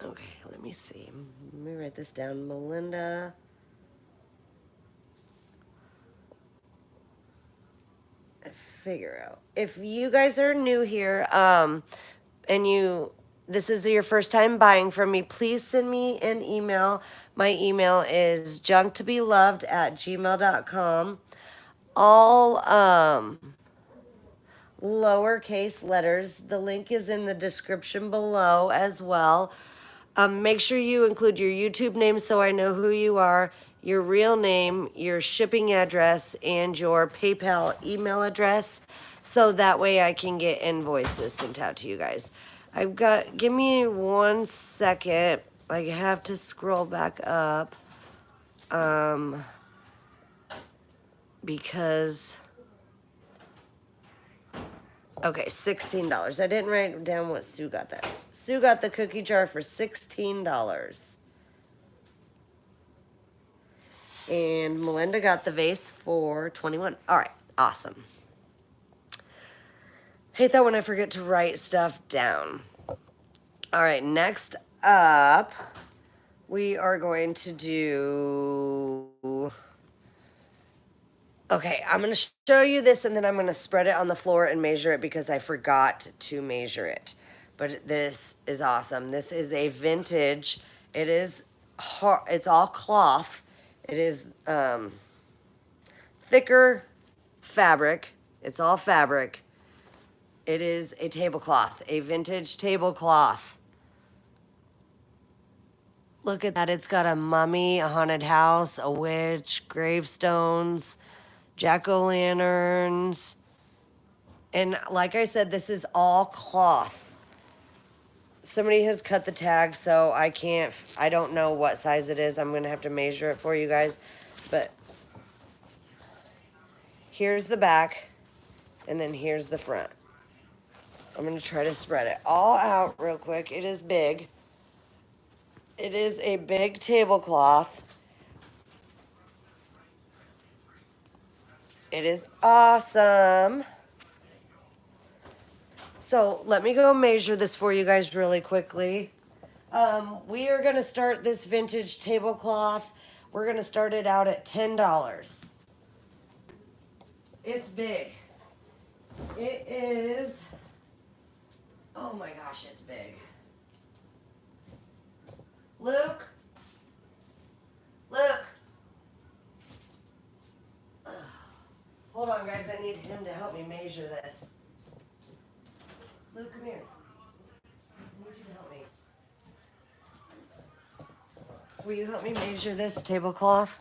Okay, let me see. Let me write this down. Melinda. Figure out. If you guys are new here, and this is your first time buying from me, please send me an email. My email is junktobeloved@gmail.com. All lowercase letters. The link is in the description below as well. Make sure you include your YouTube name so I know who you are, your real name, your shipping address, and your PayPal email address, so that way I can get invoices sent out to you guys. Give me 1 second. I have to scroll back up, because, okay, $16. I didn't write down what Sue got that. Sue got the cookie jar for $16. And Melinda got the vase for 21. All right, awesome. Hate that when I forget to write stuff down. All right, next up, we are going to do... Okay, I'm going to show you this, and then I'm going to spread it on the floor and measure it because I forgot to measure it. But this is awesome. This is a vintage. It is hard. It's all cloth. It is thicker fabric. It's all fabric. It is a tablecloth, a vintage tablecloth. Look at that. It's got a mummy, a haunted house, a witch, gravestones, jack-o'-lanterns. And like I said, this is all cloth. Somebody has cut the tag, so I don't know what size it is. I'm going to have to measure it for you guys. But here's the back, and then here's the front. I'm going to try to spread it all out real quick. It is big. It is a big tablecloth. It is awesome. So let me go measure this for you guys really quickly. We are going to start this vintage tablecloth. We're going to start it out at $10. It's big. It is, oh my gosh, it's big. Luke, Hold on, guys. I need him to help me measure this. Luke, come here. I need you to help me. Will you help me measure this tablecloth?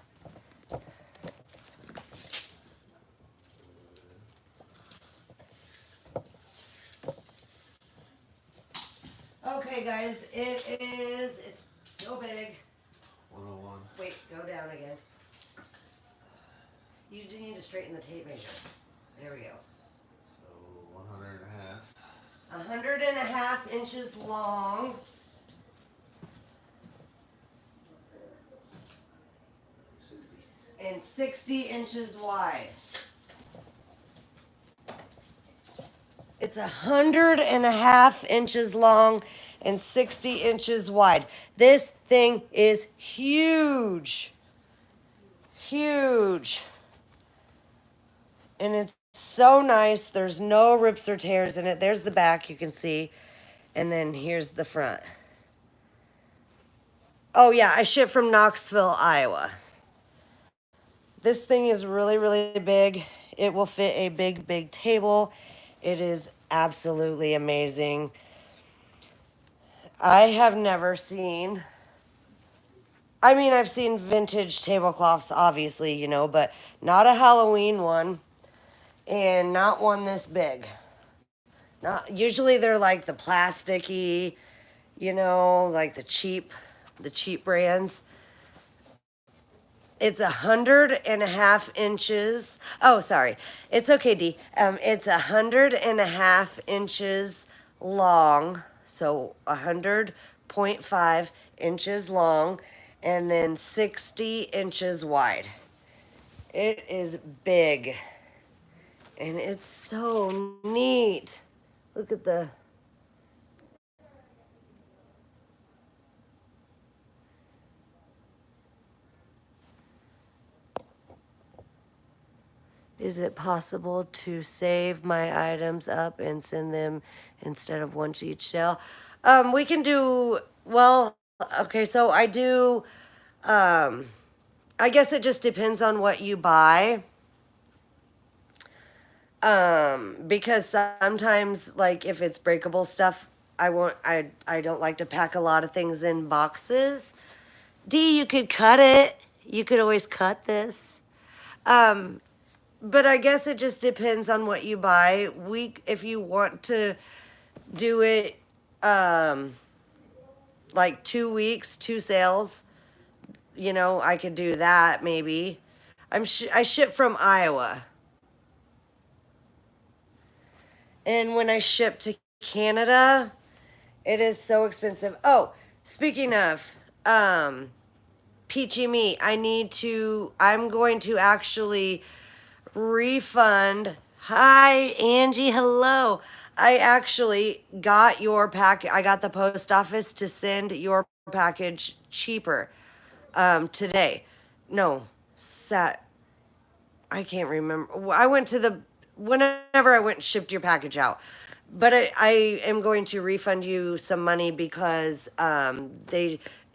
Okay, guys. It's so big. 101. Wait, go down again. You do need to straighten the tape measure. There we go. So 100 and a half. 100 and a half inches long. 60. And 60 inches wide. It's 100 and a half inches long and 60 inches wide. This thing is huge. Huge. And it's so nice. There's no rips or tears in it. There's the back, you can see. And then here's the front. Oh yeah, I ship from Knoxville, Iowa. This thing is really, really big. It will fit a big, big table. It is absolutely amazing. I have never seen... I mean, I've seen vintage tablecloths, obviously, you know, but not a Halloween one. And not one this big. Not usually they're like the plasticky, you know, like the cheap brands. It's 100 and a half inches. Oh, sorry. It's okay, Dee. It's 100 and a half inches long. So 100.5 inches long and then 60 inches wide. It is big. And it's so neat. Look at the... Is it possible to save my items up and send them instead of one to each sale? We can do... Well, okay, so I do... I guess it just depends on what you buy. Because sometimes, like, if it's breakable stuff, I don't like to pack a lot of things in boxes. Dee, you could cut it. You could always cut this. But I guess it just depends on what you buy. If you want to do it, like 2 weeks, 2 sales, you know, I could do that maybe. I ship from Iowa. And when I ship to Canada, it is so expensive. Oh, speaking of Peachy Me, I'm going to actually refund. Hi, Angie, hello. I actually got your package. I got the post office to send your package cheaper today. No, I can't remember. I went to whenever I went and shipped your package out. But I am going to refund you some money because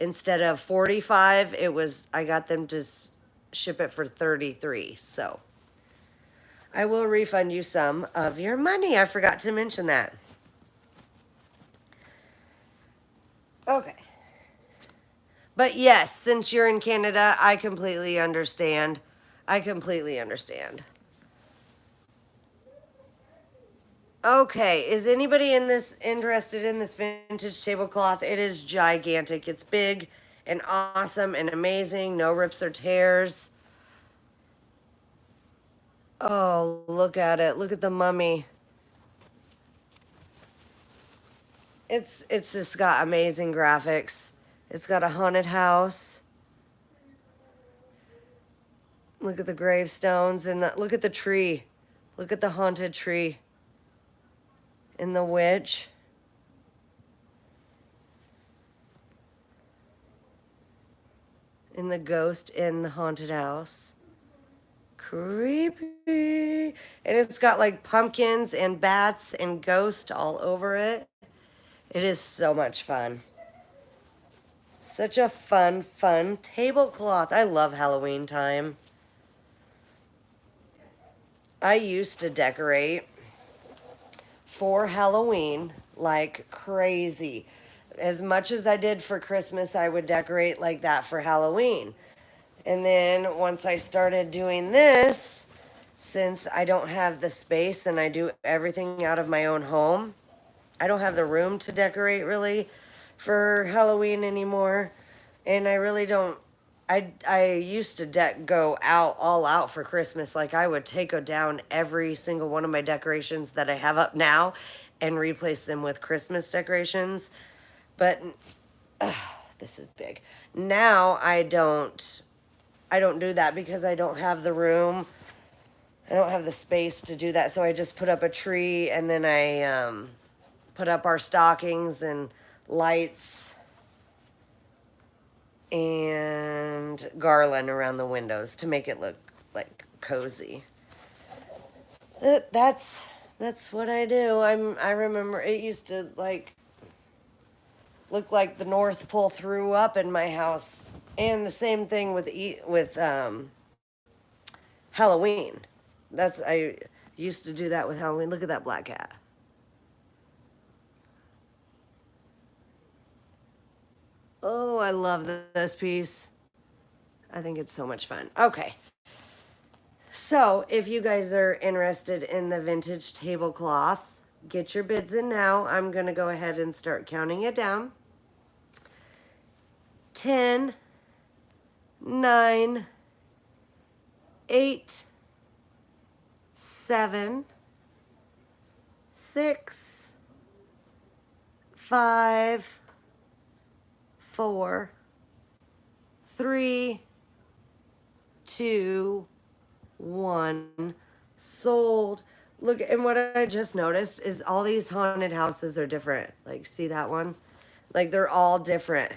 instead of 45, I got them to ship it for 33. So I will refund you some of your money. I forgot to mention that. Okay. But yes, since you're in Canada, I completely understand. I completely understand. Okay, is anybody interested in this vintage tablecloth? It is gigantic. It's big and awesome and amazing. No rips or tears. Oh, look at it. Look at the mummy. It's just got amazing graphics. It's got a haunted house. Look at the gravestones and look at the tree. Look at the haunted tree. And the witch. And the ghost in the haunted house. Creepy. And it's got like pumpkins and bats and ghosts all over it. It is so much fun. Such a fun tablecloth. I love Halloween time. I used to decorate for Halloween like crazy. As much as I did for Christmas, I would decorate like that for Halloween. And then once I started doing this, since I don't have the space and I do everything out of my own home, I don't have the room to decorate really for Halloween anymore. And I really don't. I used to go out all out for Christmas. Like I would take down every single one of my decorations that I have up now and replace them with Christmas decorations. But this is big. Now I don't. I don't do that because I don't have the room. I don't have the space to do that. So I just put up a tree and then I put up our stockings and lights and garland around the windows to make it look like cozy. That's what I do. I remember it used to like look like the North Pole threw up in my house, and the same thing with Halloween. I used to do that with Halloween. Look at that black cat. Oh, I love this piece. I think it's so much fun. Okay. So, if you guys are interested in the vintage tablecloth, get your bids in now. I'm going to go ahead and start counting it down. 10, 9, 8, 7, 6, 5, 4, 3, 2, 1. Sold. Look, and what I just noticed is all these haunted houses are different. Like, see that one? Like, they're all different.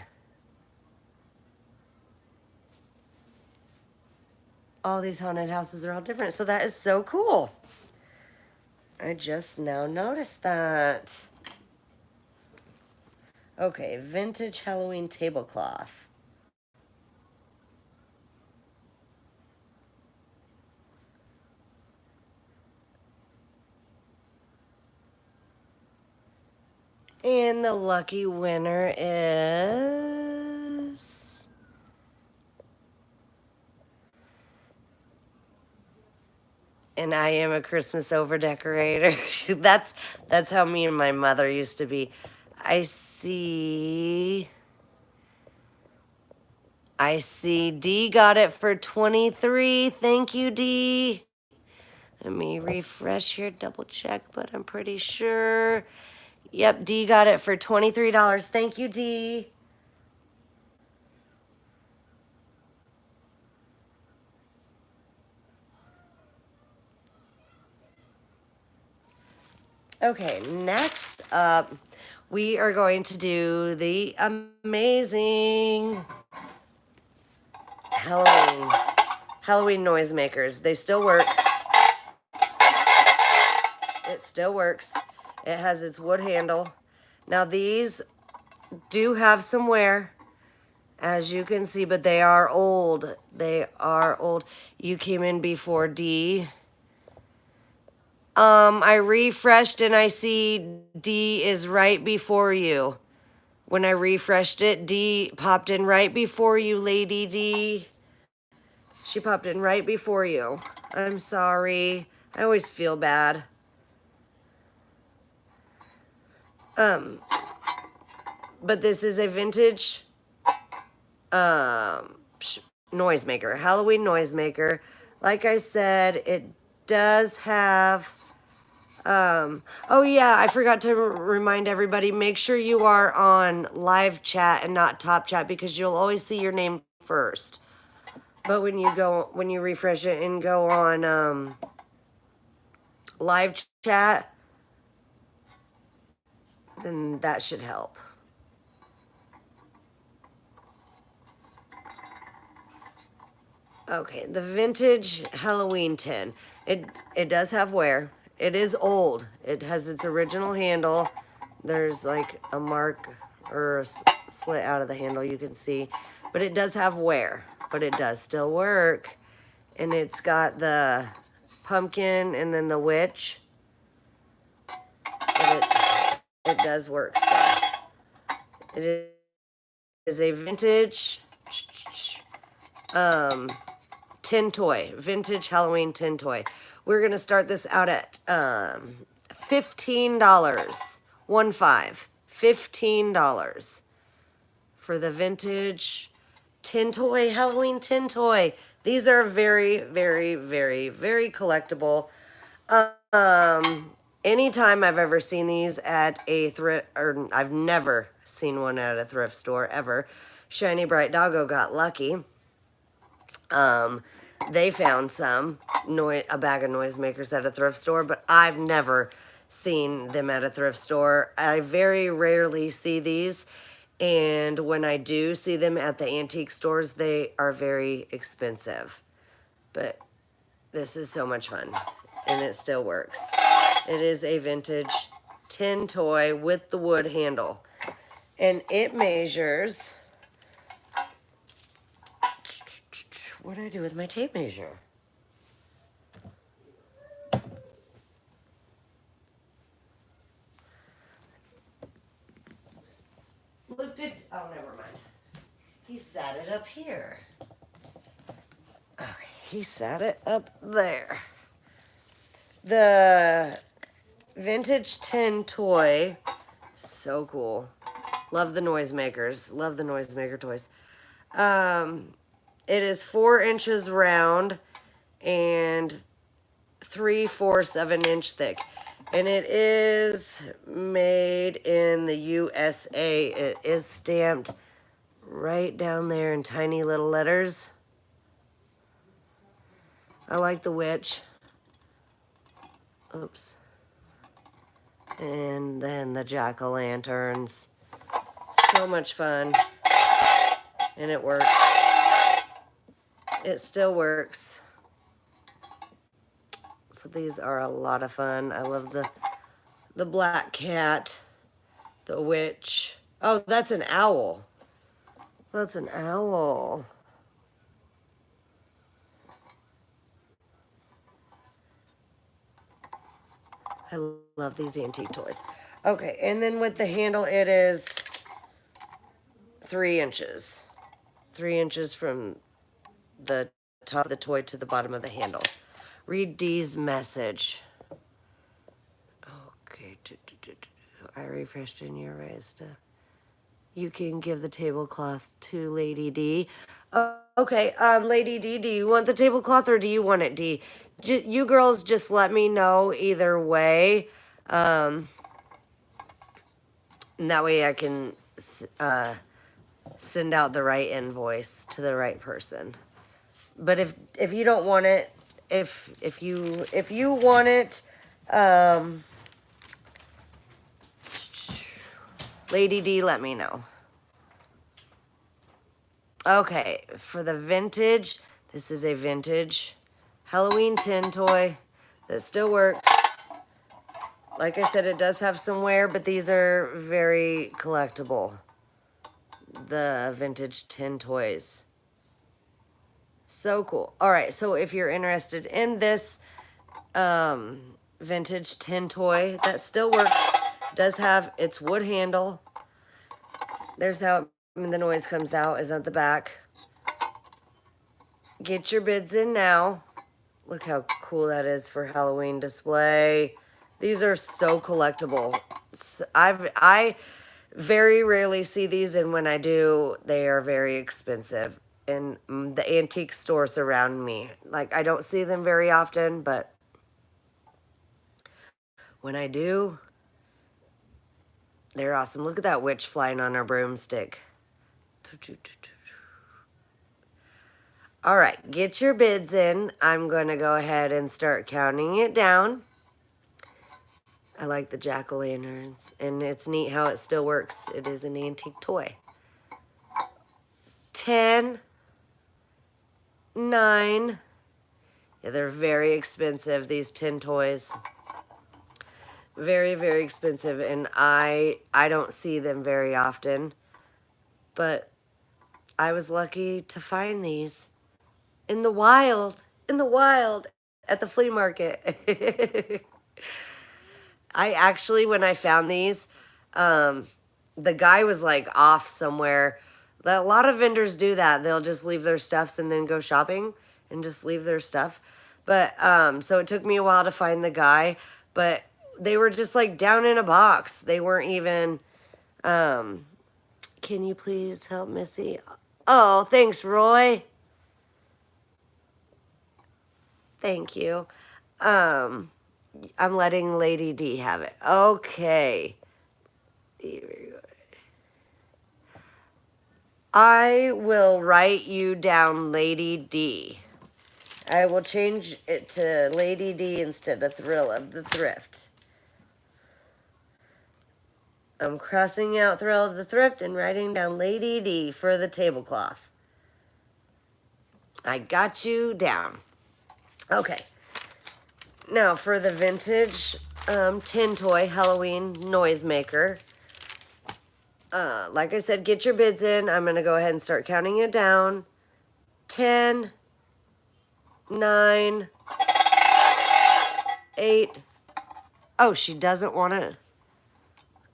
All these haunted houses are all different. So that is so cool. I just now noticed that. Okay, vintage Halloween tablecloth. And the lucky winner is... And I am a Christmas over decorator. That's how me and my mother used to be. I see D got it for 23. Thank you, D. Let me refresh here, double check, but I'm pretty sure. Yep, D got it for $23. Thank you, D. Okay, next up, we are going to do the amazing Halloween noisemakers. They still work. It still works. It has its wood handle. Now these do have some wear, as you can see, but they are old. They are old. You came in before D. I refreshed and I see D is right before you. When I refreshed it, D popped in right before you, Lady D. She popped in right before you. I'm sorry. I always feel bad. But this is a vintage noisemaker, Halloween noisemaker. Like I said, it does have oh yeah, I forgot to remind everybody, make sure you are on live chat and not top chat because you'll always see your name first. But when you refresh it and go on live chat, then that should help. Okay, the vintage Halloween tin. It does have wear. It is old. It has its original handle. There's like a mark or a slit out of the handle you can see. But it does have wear. But it does still work. And it's got the pumpkin, and then the witch. But it does work still. It is a vintage tin toy, vintage Halloween tin toy. We're gonna start this out at $15. 15 $15 for the vintage tin toy, Halloween tin toy. These are very, very, very, very collectible. Anytime I've ever seen these at a thrift, or I've never seen one at a thrift store ever. Shiny Bright Doggo got lucky. They found a bag of noisemakers at a thrift store, but I've never seen them at a thrift store. I very rarely see these, and when I do see them at the antique stores, they are very expensive. But this is so much fun, and it still works. It is a vintage tin toy with the wood handle, and it measures... What do I do with my tape measure? Oh, never mind. He sat it up here. Okay, he sat it up there. The vintage tin toy, so cool. Love the noisemakers. Love the noisemaker toys. It is 4 inches round and 3/4 of an inch thick. And it is made in the USA. It is stamped right down there in tiny little letters. I like the witch. Oops. And then the jack-o'-lanterns. So much fun. And it works. It still works. So these are a lot of fun. I love the black cat, the witch. Oh, that's an owl. That's an owl. I love these antique toys. Okay, and then with the handle, it is 3 inches. 3 inches from the top of the toy to the bottom of the handle. Read Dee's message. Okay. I refreshed in your raised. You can give the tablecloth to Lady D. Okay, Lady D, do you want the tablecloth or do you want it, D? You girls just let me know either way. And that way I can send out the right invoice to the right person. But if you don't want it, if you want it, Lady D, let me know. Okay, for the vintage, this is a vintage Halloween tin toy that still works. Like I said, it does have some wear, but these are very collectible. The vintage tin toys. So cool. All right, so if you're interested in this vintage tin toy that still works, does have its wood handle. There's how the noise comes out, is at the back. Get your bids in now. Look how cool that is for Halloween display. These are so collectible. I very rarely see these, and when I do, they are very expensive in the antique stores around me. Like, I don't see them very often, but when I do, they're awesome. Look at that witch flying on her broomstick. All right, get your bids in. I'm going to go ahead and start counting it down. I like the jack-o'-lanterns, and it's neat how it still works. It is an antique toy. 10, 9. Yeah, they're very expensive, these tin toys. Very, very expensive, and I don't see them very often. But I was lucky to find these in the wild, at the flea market. I actually, when I found these, the guy was like off somewhere. A lot of vendors do that. They'll just leave their stuffs and then go shopping and just leave their stuff. But, so it took me a while to find the guy, but they were just like down in a box. They weren't even, can you please help Missy? Oh, thanks, Roy. Thank you. I'm letting Lady D have it. Okay. I will write you down Lady D. I will change it to Lady D instead of Thrill of the Thrift. I'm crossing out Thrill of the Thrift and writing down Lady D for the tablecloth. I got you down. Okay. Now for the vintage tin toy Halloween noisemaker. Like I said, get your bids in. I'm going to go ahead and start counting it down. 10, 9, 8. Oh, she doesn't want it.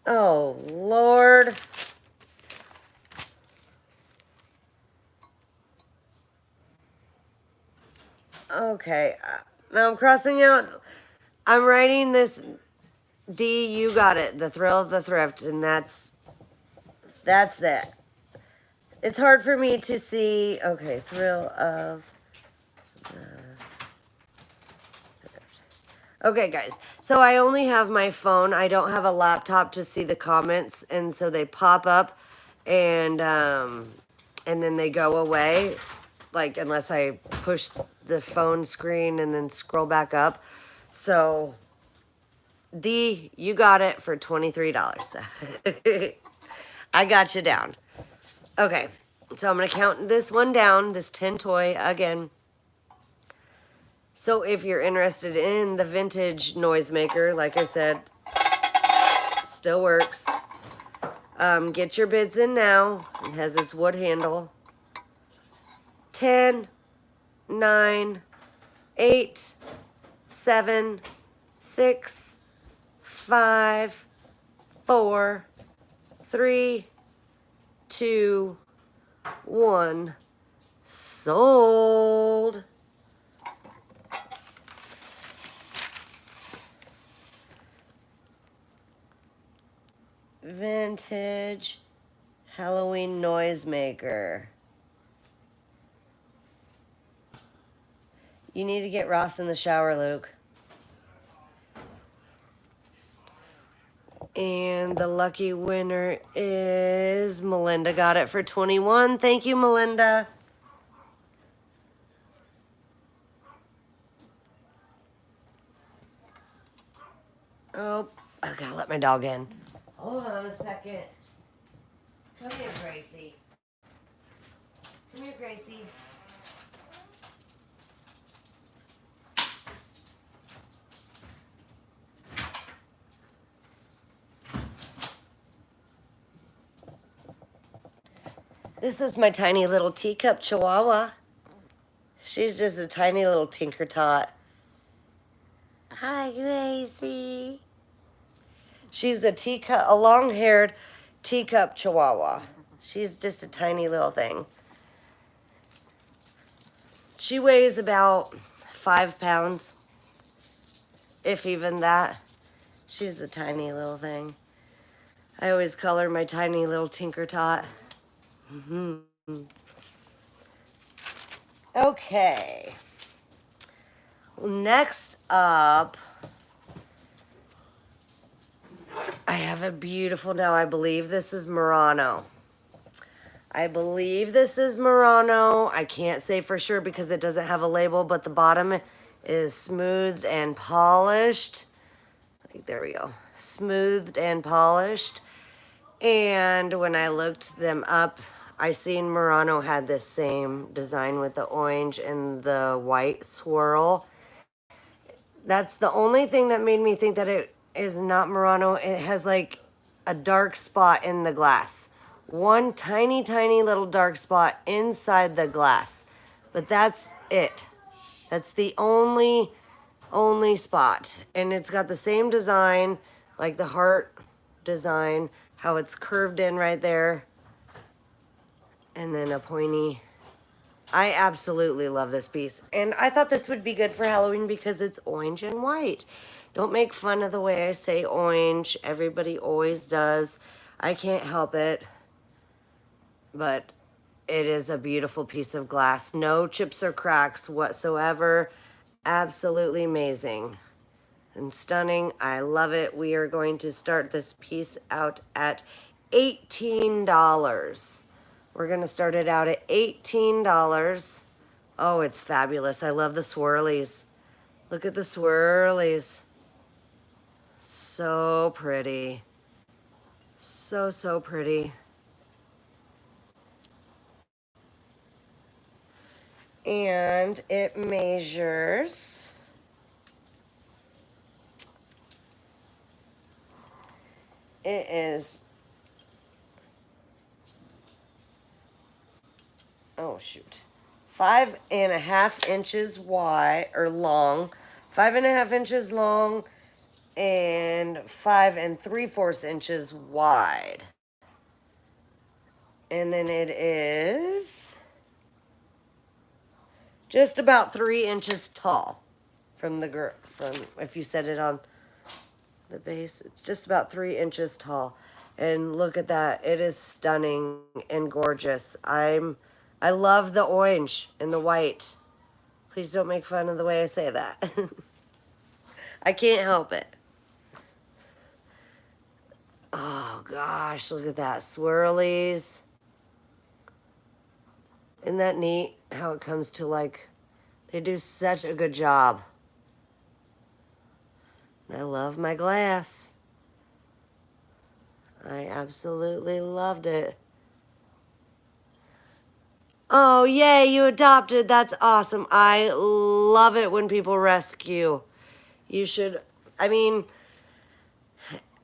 Oh, Lord. Okay. Now I'm crossing out. I'm writing this D, you got it. The Thrill of the Thrift. And that's that. It's hard for me to see. Okay, Thrill of the Thrift. Okay, guys. So I only have my phone. I don't have a laptop to see the comments, and so they pop up, and then they go away. Like unless I push the phone screen and then scroll back up. So D, you got it for $23. I got you down. Okay, so I'm going to count this one down, this tin toy again. So if you're interested in the vintage noisemaker, like I said, still works. Get your bids in now. It has its wood handle. 10, 9, 8, 7, 6, 5, 4, 3, 2, 1. Sold. Vintage Halloween noisemaker. You need to get Ross in the shower, Luke. And the lucky winner is Melinda. Got it for 21. Thank you, Melinda. Oh, I gotta let my dog in. Hold on a second. Come here, Gracie. Come here, Gracie. This is my tiny little teacup chihuahua. She's just a tiny little tinker tot. Hi, Gracie. She's a long-haired teacup chihuahua. She's just a tiny little thing. She weighs about 5 pounds, if even that. She's a tiny little thing. I always call her my tiny little tinker tot. Okay. Next up, I have a beautiful, now I believe this is Murano. I can't say for sure because it doesn't have a label, but the bottom is smoothed and polished. There we go. Smoothed and polished. And when I looked them up, I seen Murano had this same design with the orange and the white swirl. That's the only thing that made me think that it is not Murano. It has like a dark spot in the glass. One tiny, tiny little dark spot inside the glass. But that's it. That's the only only spot. And it's got the same design, like the heart design, how it's curved in right there. And then a pointy. I absolutely love this piece. And I thought this would be good for Halloween because it's orange and white. Don't make fun of the way I say orange. Everybody always does. I can't help it. But it is a beautiful piece of glass. No chips or cracks whatsoever. Absolutely amazing and stunning. I love it. We are going to start this piece out at $18. We're going to start it out at $18. Oh, it's fabulous. I love the swirlies. Look at the swirlies. So pretty. So, so pretty. And it measures, it is, oh shoot, 5.5 inches wide, or long, 5.5 inches long, and 5 3/4 inches wide. And then it is just about 3 inches tall from if you set it on the base. It's just about 3 inches tall. And look at that. It is stunning and gorgeous. I love the orange and the white. Please don't make fun of the way I say that. I can't help it. Oh gosh, look at that. Swirlies. Isn't that neat how it comes to, like, they do such a good job. I love my glass. I absolutely loved it. Oh, yay, you adopted. That's awesome. I love it when people rescue. You should, I mean,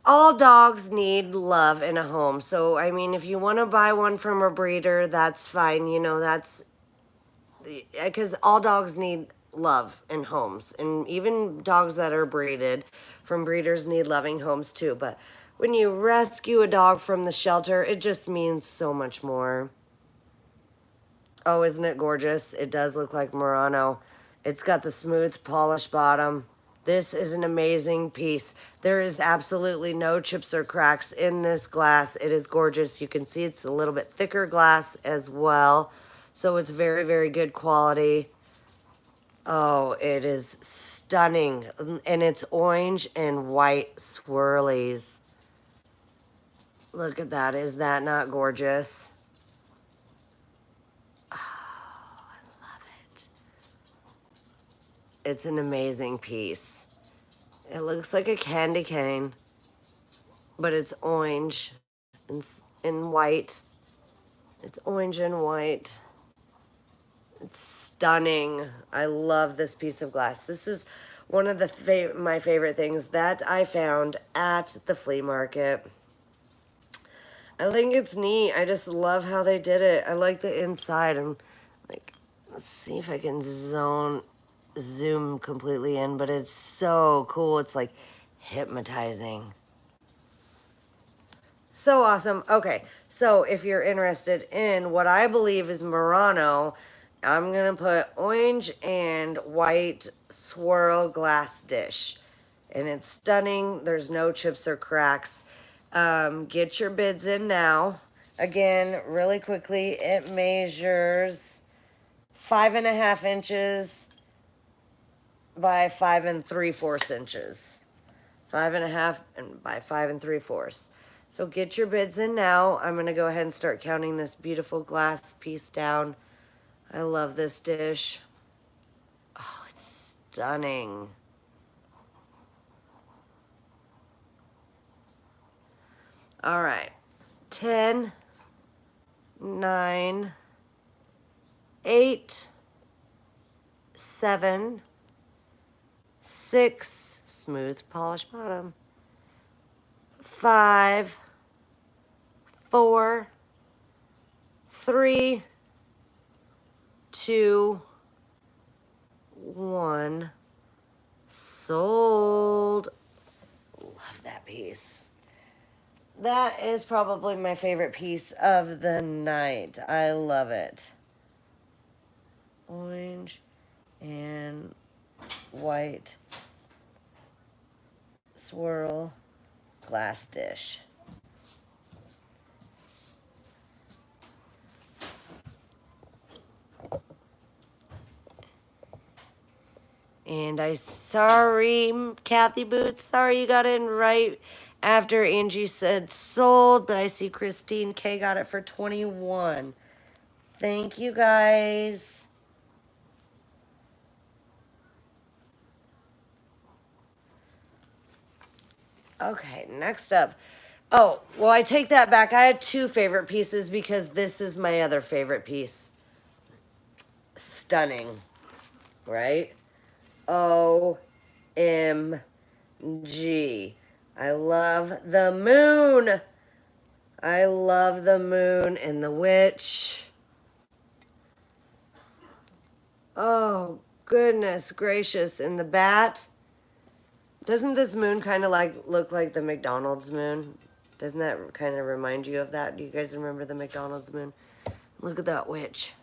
all dogs need love in a home. So, I mean, if you want to buy one from a breeder, that's fine. You know, that's, because all dogs need love in homes. And even dogs that are breeded from breeders need loving homes too. But when you rescue a dog from the shelter, it just means so much more. Oh, isn't it gorgeous? It does look like Murano. It's got the smooth, polished bottom. This is an amazing piece. There is absolutely no chips or cracks in this glass. It is gorgeous. You can see it's a little bit thicker glass as well. So it's very, very good quality. Oh, it is stunning. And it's orange and white swirlies. Look at that. Is that not gorgeous? It's an amazing piece. It looks like a candy cane, but it's orange and white. It's orange and white. It's stunning. I love this piece of glass. This is one of the my favorite things that I found at the flea market. I think it's neat. I just love how they did it. I like the inside. And like, let's see if I can zoom completely in, but it's so cool. It's like hypnotizing. So awesome. Okay, so if you're interested in what I believe is Murano, I'm gonna put orange and white swirl glass dish, and it's stunning. There's no chips or cracks. Get your bids in now. Again, really quickly, it measures 5.5 inches by 5 3/4 inches. 5.5 and by 5 3/4. So get your bids in now. I'm gonna go ahead and start counting this beautiful glass piece down. I love this dish. Oh, it's stunning. All right, 10, 9, 8, 7, 6, smooth polished bottom, 5, 4, 3, 2, 1. sold. Love that piece. That is probably my favorite piece of the night. I love it. Orange and white swirl glass dish. And sorry, Kathy Boots, sorry you got in right after Angie said sold, but I see Christine K got it for 21. Thank you guys. Okay, next up. Oh, well, I take that back. I had two favorite pieces because this is my other favorite piece. Stunning, right? OMG. I love the moon. I love the moon and the witch. Oh, goodness gracious. And the bat. Doesn't this moon kind of look like the McDonald's moon? Doesn't that kind of remind you of that? Do you guys remember the McDonald's moon? Look at that witch.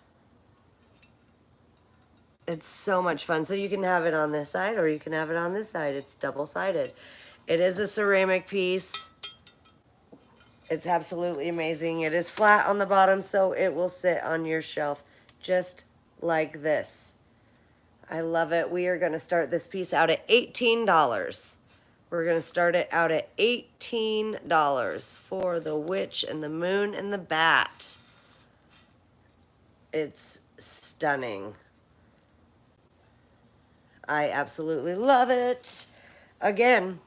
It's so much fun. So you can have it on this side or you can have it on this side. It's double-sided. It is a ceramic piece. It's absolutely amazing. It is flat on the bottom, so it will sit on your shelf just like this. I love it. We are going to start this piece out at $18. We're going to start it out at $18 for the witch and the moon and the bat. It's stunning. I absolutely love it. Again,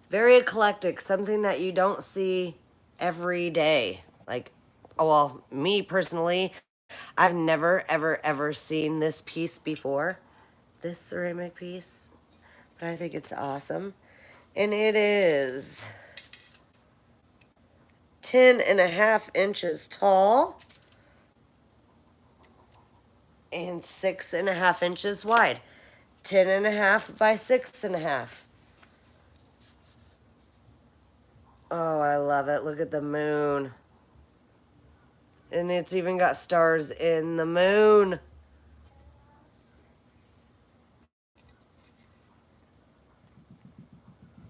very eclectic, something that you don't see every day. Like, oh, well, me personally, I've never, ever, ever seen this piece before. This ceramic piece. But I think it's awesome. And it is 10.5 inches tall and 6.5 inches wide. 10.5 by 6.5. Oh, I love it. Look at the moon. And it's even got stars in the moon.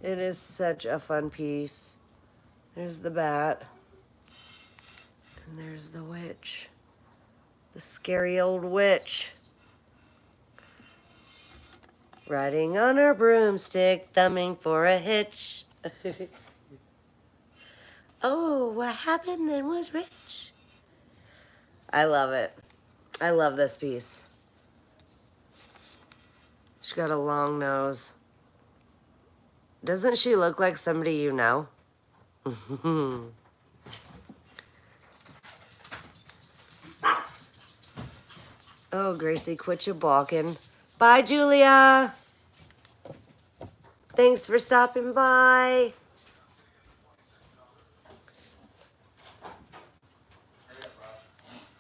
It is such a fun piece. There's the bat. And there's the witch. The scary old witch. Riding on her broomstick, thumbing for a hitch. Oh, what happened then was rich. I love it. I love this piece. She's got a long nose. Doesn't she look like somebody you know? Oh, Gracie, quit your balking. Bye, Julia. Thanks for stopping by.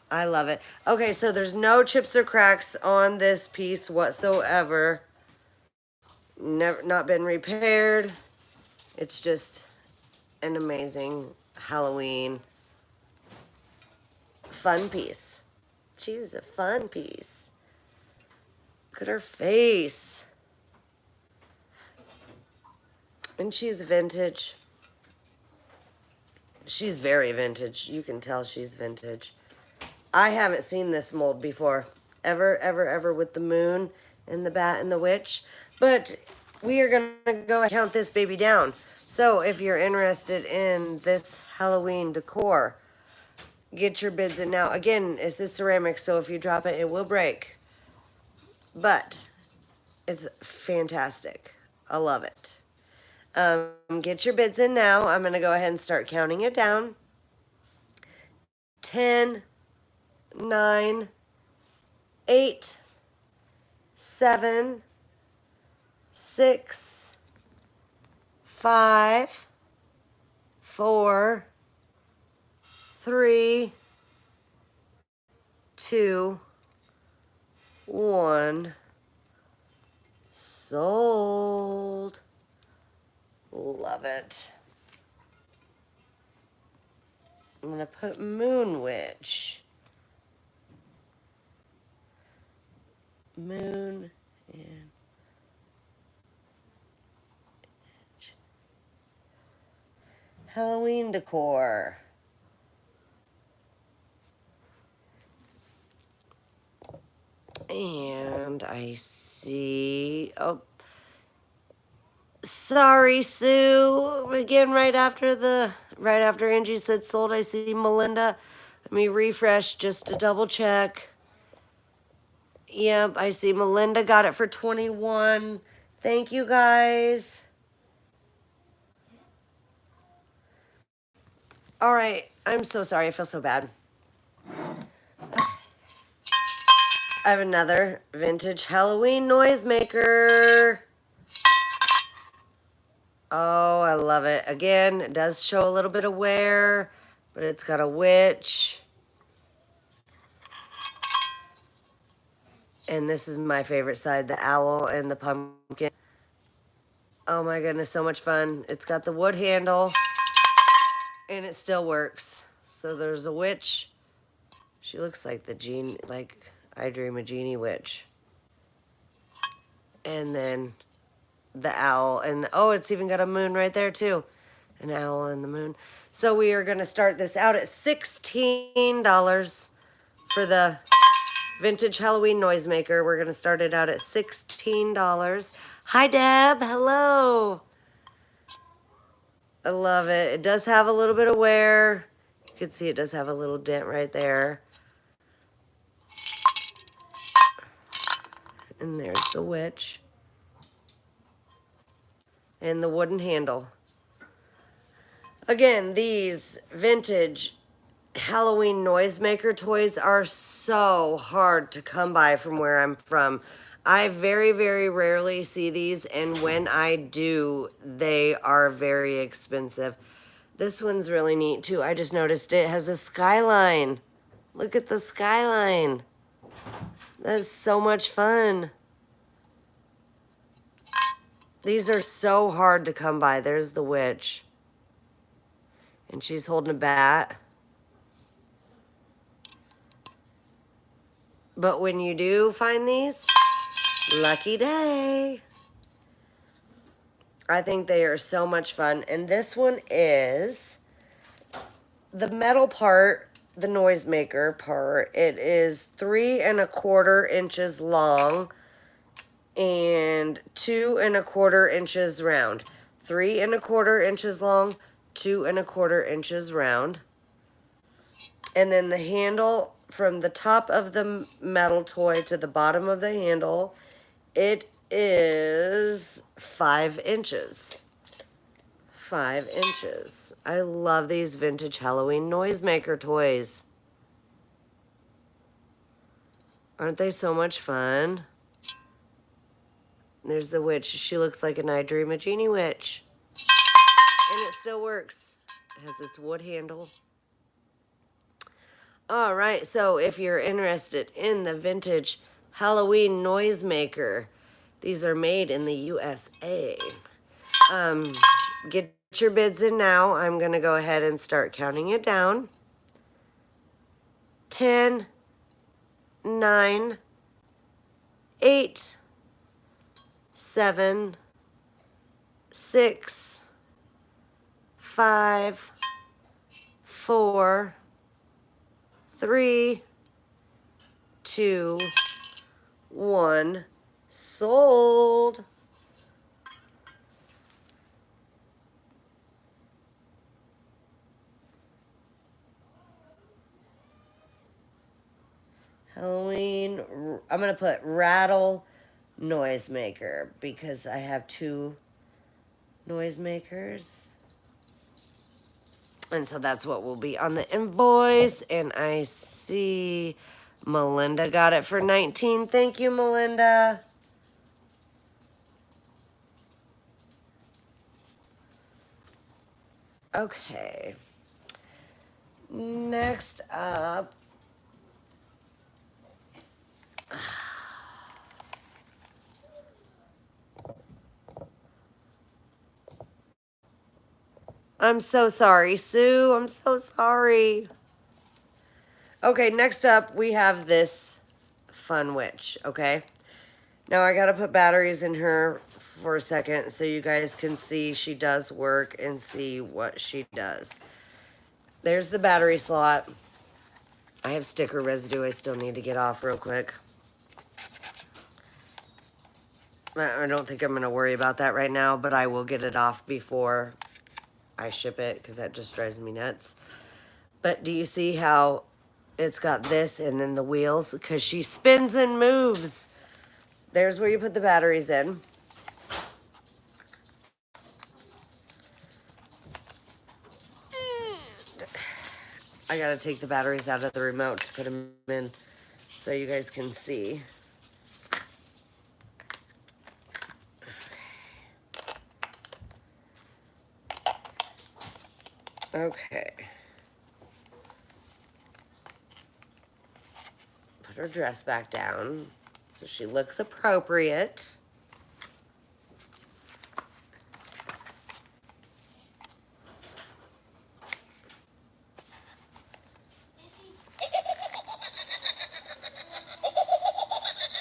I love it. Okay, so there's no chips or cracks on this piece whatsoever. Never, not been repaired. It's just an amazing Halloween fun piece. She's a fun piece. Look at her face. And she's vintage. She's very vintage. You can tell she's vintage. I haven't seen this mold before. Ever, ever, ever with the moon and the bat and the witch. But we are going to go and count this baby down. So if you're interested in this Halloween decor, get your bids in now. Again, this is ceramic, so if you drop it, it will break. But it's fantastic. I love it. Get your bids in now. I'm going to go ahead and start counting it down. 10, 9, 8, 7, 6, 5, 4, 3, 2, 1. Sold. Love it. I'm going to put Moon Witch. Moon and Halloween decor. And I see, oh, sorry, Sue. Again, right after Angie said sold, I see Melinda. Let me refresh just to double check. Yep, I see Melinda got it for 21. Thank you, guys. All right, I'm so sorry. I feel so bad. I have another vintage Halloween noisemaker. Oh, I love it. Again, it does show a little bit of wear, but it's got a witch. And this is my favorite side, the owl and the pumpkin. Oh my goodness, so much fun. It's got the wood handle, and it still works. So there's a witch. She looks like the genie, like I Dream a Genie witch. And then the owl, and oh, it's even got a moon right there too. An owl and the moon. So we are gonna start this out at $16 for the vintage Halloween noisemaker. We're gonna start it out at $16. Hi, Deb, hello. I love it. It does have a little bit of wear. You can see it does have a little dent right there. And there's the witch. And the wooden handle. Again, these vintage Halloween noisemaker toys are so hard to come by from where I'm from. I very, very rarely see these, and when I do, they are very expensive. This one's really neat too. I just noticed it has a skyline. Look at the skyline. That's so much fun. These are so hard to come by. There's the witch. And she's holding a bat. But when you do find these, lucky day. I think they are so much fun. And this one is the metal part, the noisemaker part. It is 3¼ inches long and 2¼ inches round. 3¼ inches long, 2¼ inches round. And then the handle from the top of the metal toy to the bottom of the handle, it is 5 inches. 5 inches. I love these vintage Halloween noisemaker toys. Aren't they so much fun? There's the witch. She looks like an I Dream a Genie witch. And it still works. It has its wood handle. All right, so if you're interested in the vintage Halloween noisemaker, these are made in the USA. Get your bids in now. I'm going to go ahead and start counting it down. 10, 9, 8, 7, 6, 5, 4, 3, 2, 1. Sold. Halloween, I'm going to put rattle noisemaker because I have 2 noisemakers. And so that's what will be on the invoice. And I see Melinda got it for 19. Thank you, Melinda. Okay. Next up. I'm so sorry, Sue. I'm so sorry. Okay, next up we have this fun witch, okay? Now I gotta put batteries in her for a second so you guys can see she does work and see what she does. There's the battery slot. I have sticker residue I still need to get off real quick. I don't think I'm gonna worry about that right now, but I will get it off before I ship it because that just drives me nuts. But do you see how it's got this and then the wheels? Because she spins and moves. There's where you put the batteries in. I gotta take the batteries out of the remote to put them in so you guys can see. Okay. Put her dress back down so she looks appropriate.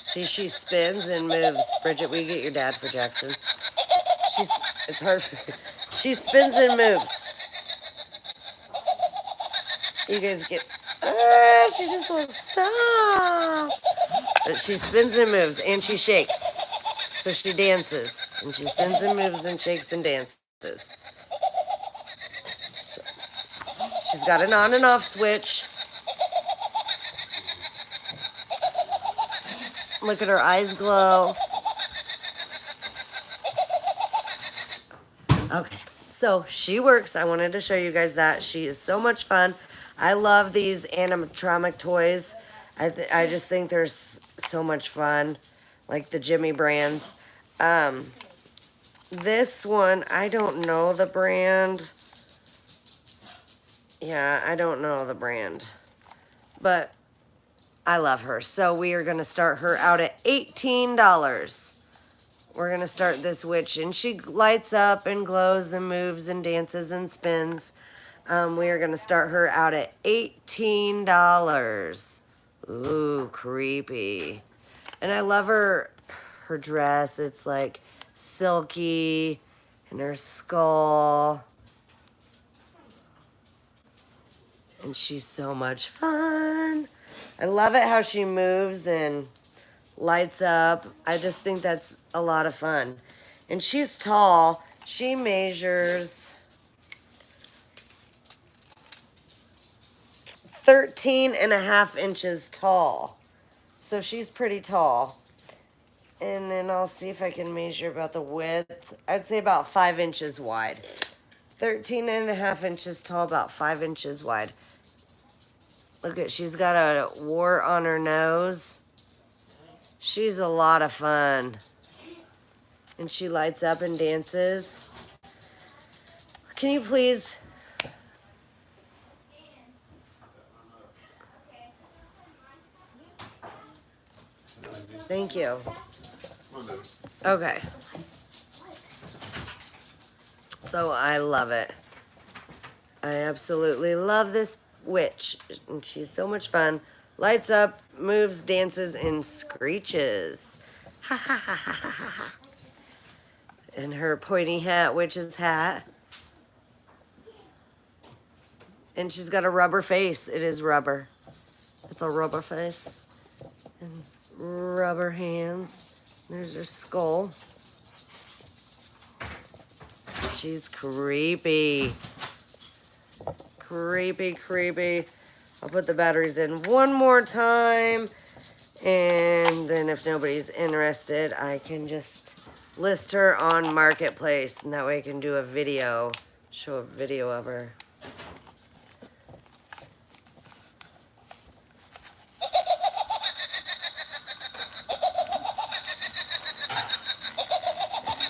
See, she spins and moves. Bridget, will you get your dad for Jackson? It's hard. She spins and moves. You guys get, she just won't stop. But she spins and moves and she shakes. So she dances and she spins and moves and shakes and dances. She's got an on and off switch. Look at her eyes glow. Okay, so she works. I wanted to show you guys that. She is so much fun. I love these animatronic toys. I just think they're so much fun, like the Jimmy brands. This one, I don't know the brand. Yeah, I don't know the brand, but I love her. So we are going to start her out at $18. We're going to start this witch, and she lights up and glows and moves and dances and spins. We are going to start her out at $18. Ooh, creepy. And I love her dress. It's like silky and her skull. And she's so much fun. I love it how she moves and lights up. I just think that's a lot of fun. And she's tall. She measures 13.5 inches tall. So she's pretty tall. And then I'll see if I can measure about the width. I'd say about 5 inches wide. 13.5 inches tall, about 5 inches wide. Look at, she's got a wart on her nose. She's a lot of fun. And she lights up and dances. Can you please? Thank you. Okay. So I love it. I absolutely love this witch. And she's so much fun. Lights up, moves, dances, and screeches. Ha ha ha ha ha ha. And her pointy hat, witch's hat. And she's got a rubber face. It is rubber. It's a rubber face. And rubber hands. There's her skull. She's creepy. Creepy, creepy. I'll put the batteries in one more time. And then if nobody's interested, I can just list her on Marketplace. And that way I can do a video. Show a video of her.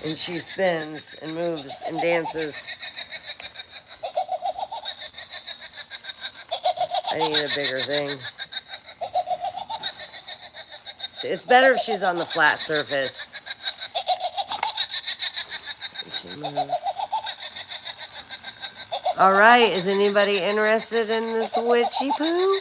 And she spins and moves and dances. I need a bigger thing. It's better if she's on the flat surface. And she moves. All right, is anybody interested in this witchy poo?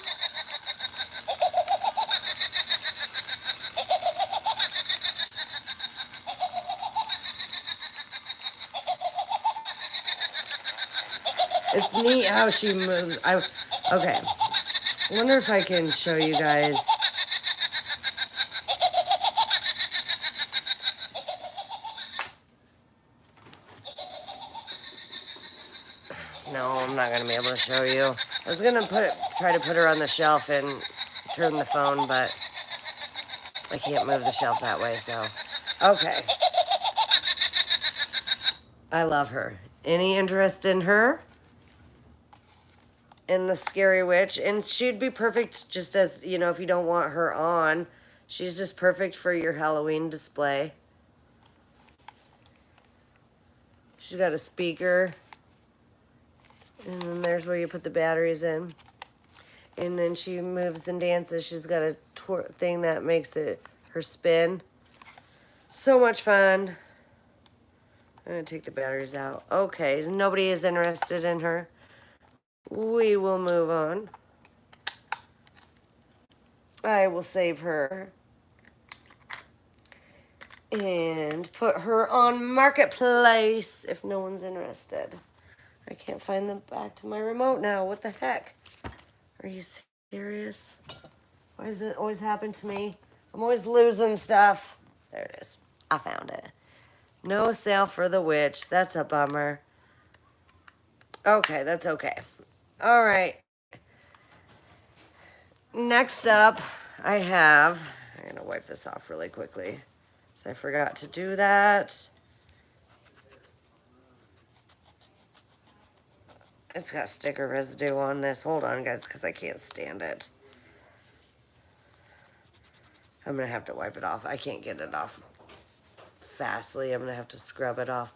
It's neat how she moves. Okay. I wonder if I can show you guys. No, I'm not gonna be able to show you. I was gonna try to put her on the shelf and turn the phone, but I can't move the shelf that way, so. Okay. I love her. Any interest in her? In the Scary Witch? And she'd be perfect just as, you know, if you don't want her on. She's just perfect for your Halloween display. She's got a speaker. And then there's where you put the batteries in. And then she moves and dances. She's got a thing that makes it her spin. So much fun. I'm going to take the batteries out. Okay, nobody is interested in her. We will move on. I will save her. And put her on Marketplace if no one's interested. I can't find them back to my remote now. What the heck? Are you serious? Why does it always happen to me? I'm always losing stuff. There it is. I found it. No sale for the witch. That's a bummer. Okay, that's okay. All right. Next up, I'm going to wipe this off really quickly. So I forgot to do that. It's got sticker residue on this. Hold on, guys, because I can't stand it. I'm going to have to wipe it off. I can't get it off fastly. I'm going to have to scrub it off.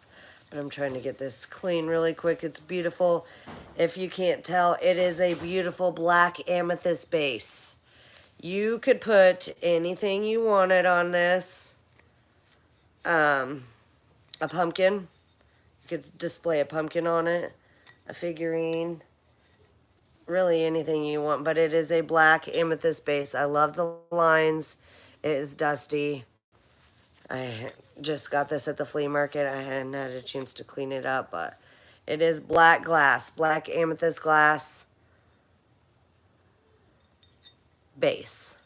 But I'm trying to get this clean really quick. It's beautiful. If you can't tell, it is a beautiful black amethyst base. You could put anything you wanted on this. A pumpkin. You could display a pumpkin on it. A figurine. Really anything you want. But it is a black amethyst base. I love the lines. It is dusty. I just got this at the flea market. I hadn't had a chance to clean it up, but it is black glass, black amethyst glass base.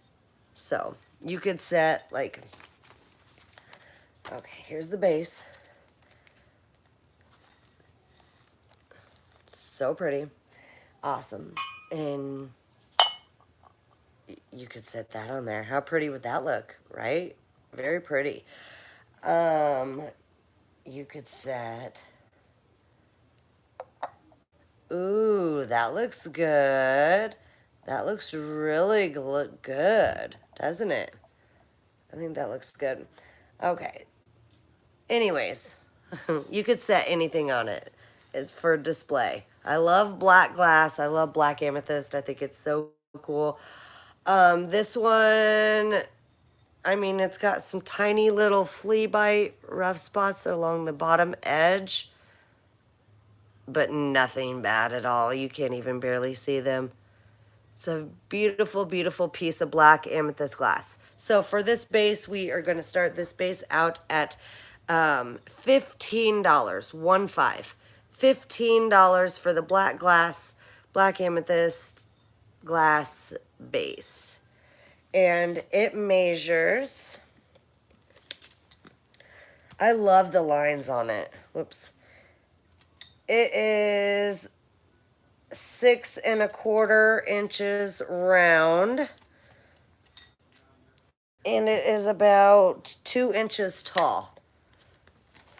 So you could set like, okay, here's the base. So pretty. Awesome. And you could set that on there. How pretty would that look, right? Very pretty. You could set... Ooh, that looks good. That looks really good, doesn't it? I think that looks good. Okay. Anyways, you could set anything on it. It's for display. I love black glass. I love black amethyst. I think it's so cool. This one... I mean, it's got some tiny little flea bite rough spots along the bottom edge, but nothing bad at all. You can't even barely see them. It's a beautiful, beautiful piece of black amethyst glass. So for this base, we are going to start this base out at $15, 15. $15 for the black amethyst glass base. And it measures, I love the lines on it. Whoops. It is 6 1/4 inches round. And it is about 2 inches tall.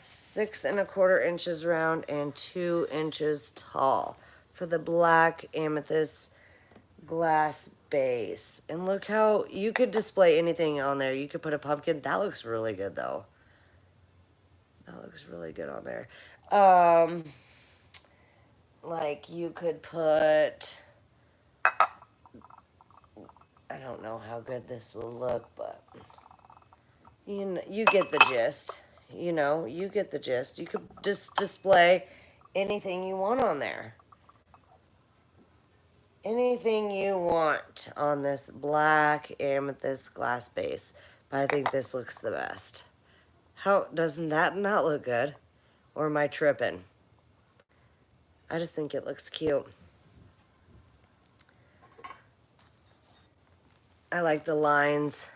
6 1/4 inches round and 2 inches tall for the black amethyst glass base. And look how you could display anything on there. You could put a pumpkin. That looks really good though. That looks really good on there. Like you could put, I don't know how good this will look, but you get the gist. You know, you get the gist. You could just display anything you want on there. anything you want on this black amethyst glass base. But I think this looks the best. How doesn't that not look good? Or am I tripping? I just think it looks cute. I like the lines.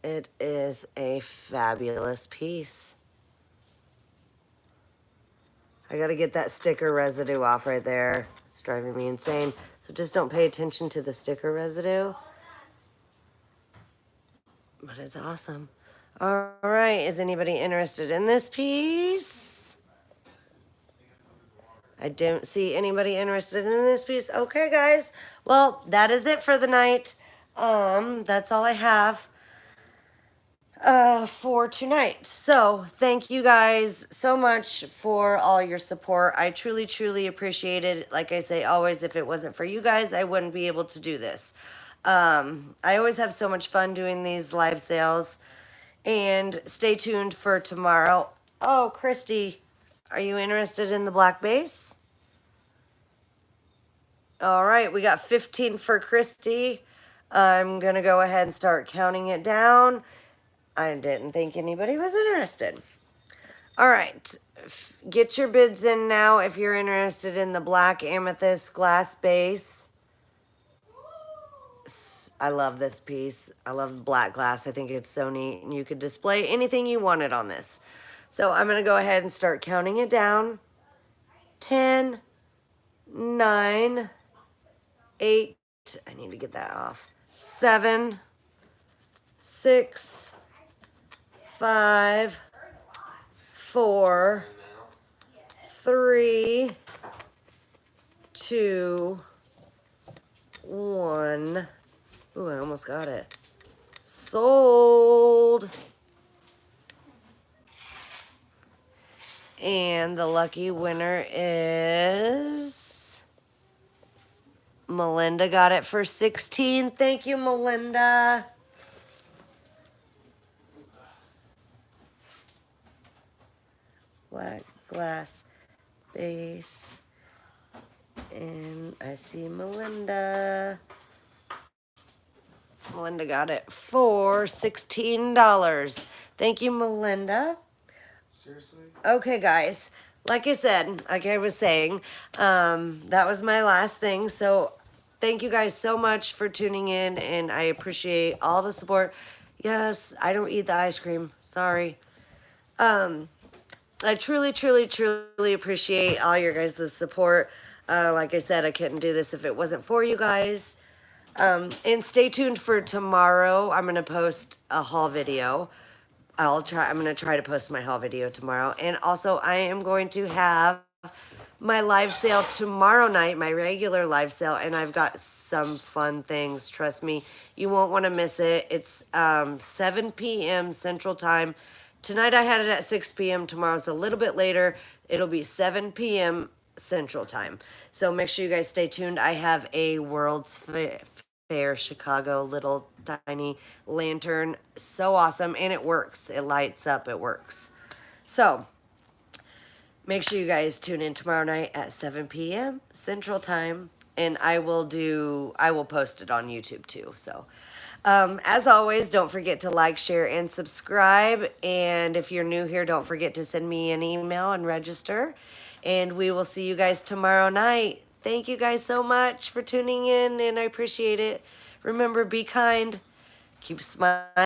It is a fabulous piece. I gotta get that sticker residue off right there. It's driving me insane. So just don't pay attention to the sticker residue. But it's awesome. All right, is anybody interested in this piece? I don't see anybody interested in this piece. Okay, guys. Well, that is it for the night. That's all I have for tonight. So thank you guys so much for all your support. I truly, truly appreciate it. Like I say always, if it wasn't for you guys, I wouldn't be able to do this. I always have so much fun doing these live sales. And stay tuned for tomorrow. Oh, Christy, are you interested in the black base? All right, we got 15 for Christy. I'm going to go ahead and start counting it down. I didn't think anybody was interested. All right, get your bids in now if you're interested in the black amethyst glass base. I love this piece. I love black glass. I think it's so neat. And you could display anything you wanted on this. So I'm going to go ahead and start counting it down. 10, 9, 8. I need to get that off. 7, 6, 5, 4, 3, 2, 1. Ooh, I almost got it. Sold. And the lucky winner is Melinda. Got it for 16. Thank you, Melinda. Black glass base. And I see Melinda. Melinda got it for $16. Thank you, Melinda. Seriously? Okay, guys. Like I said, like I was saying, that was my last thing. So thank you guys so much for tuning in, and I appreciate all the support. Yes, I don't eat the ice cream. Sorry. I truly, truly, truly appreciate all your guys' support. Like I said, I couldn't do this if it wasn't for you guys. And stay tuned for tomorrow. I'm going to post a haul video. I'm going to try to post my haul video tomorrow. And also, I am going to have my live sale tomorrow night, my regular live sale. And I've got some fun things. Trust me, you won't want to miss it. It's 7 p.m. Central Time. Tonight I had it at 6 p.m. Tomorrow's a little bit later. It'll be 7 p.m. Central Time. So make sure you guys stay tuned. I have a World's Fair Chicago little tiny lantern. So awesome. And it works. It lights up. It works. So make sure you guys tune in tomorrow night at 7 p.m. Central Time. And I will post it on YouTube too. So as always, don't forget to like, share, and subscribe. And if you're new here, don't forget to send me an email and register. And we will see you guys tomorrow night. Thank you guys so much for tuning in, and I appreciate it. Remember, be kind. Keep smiling.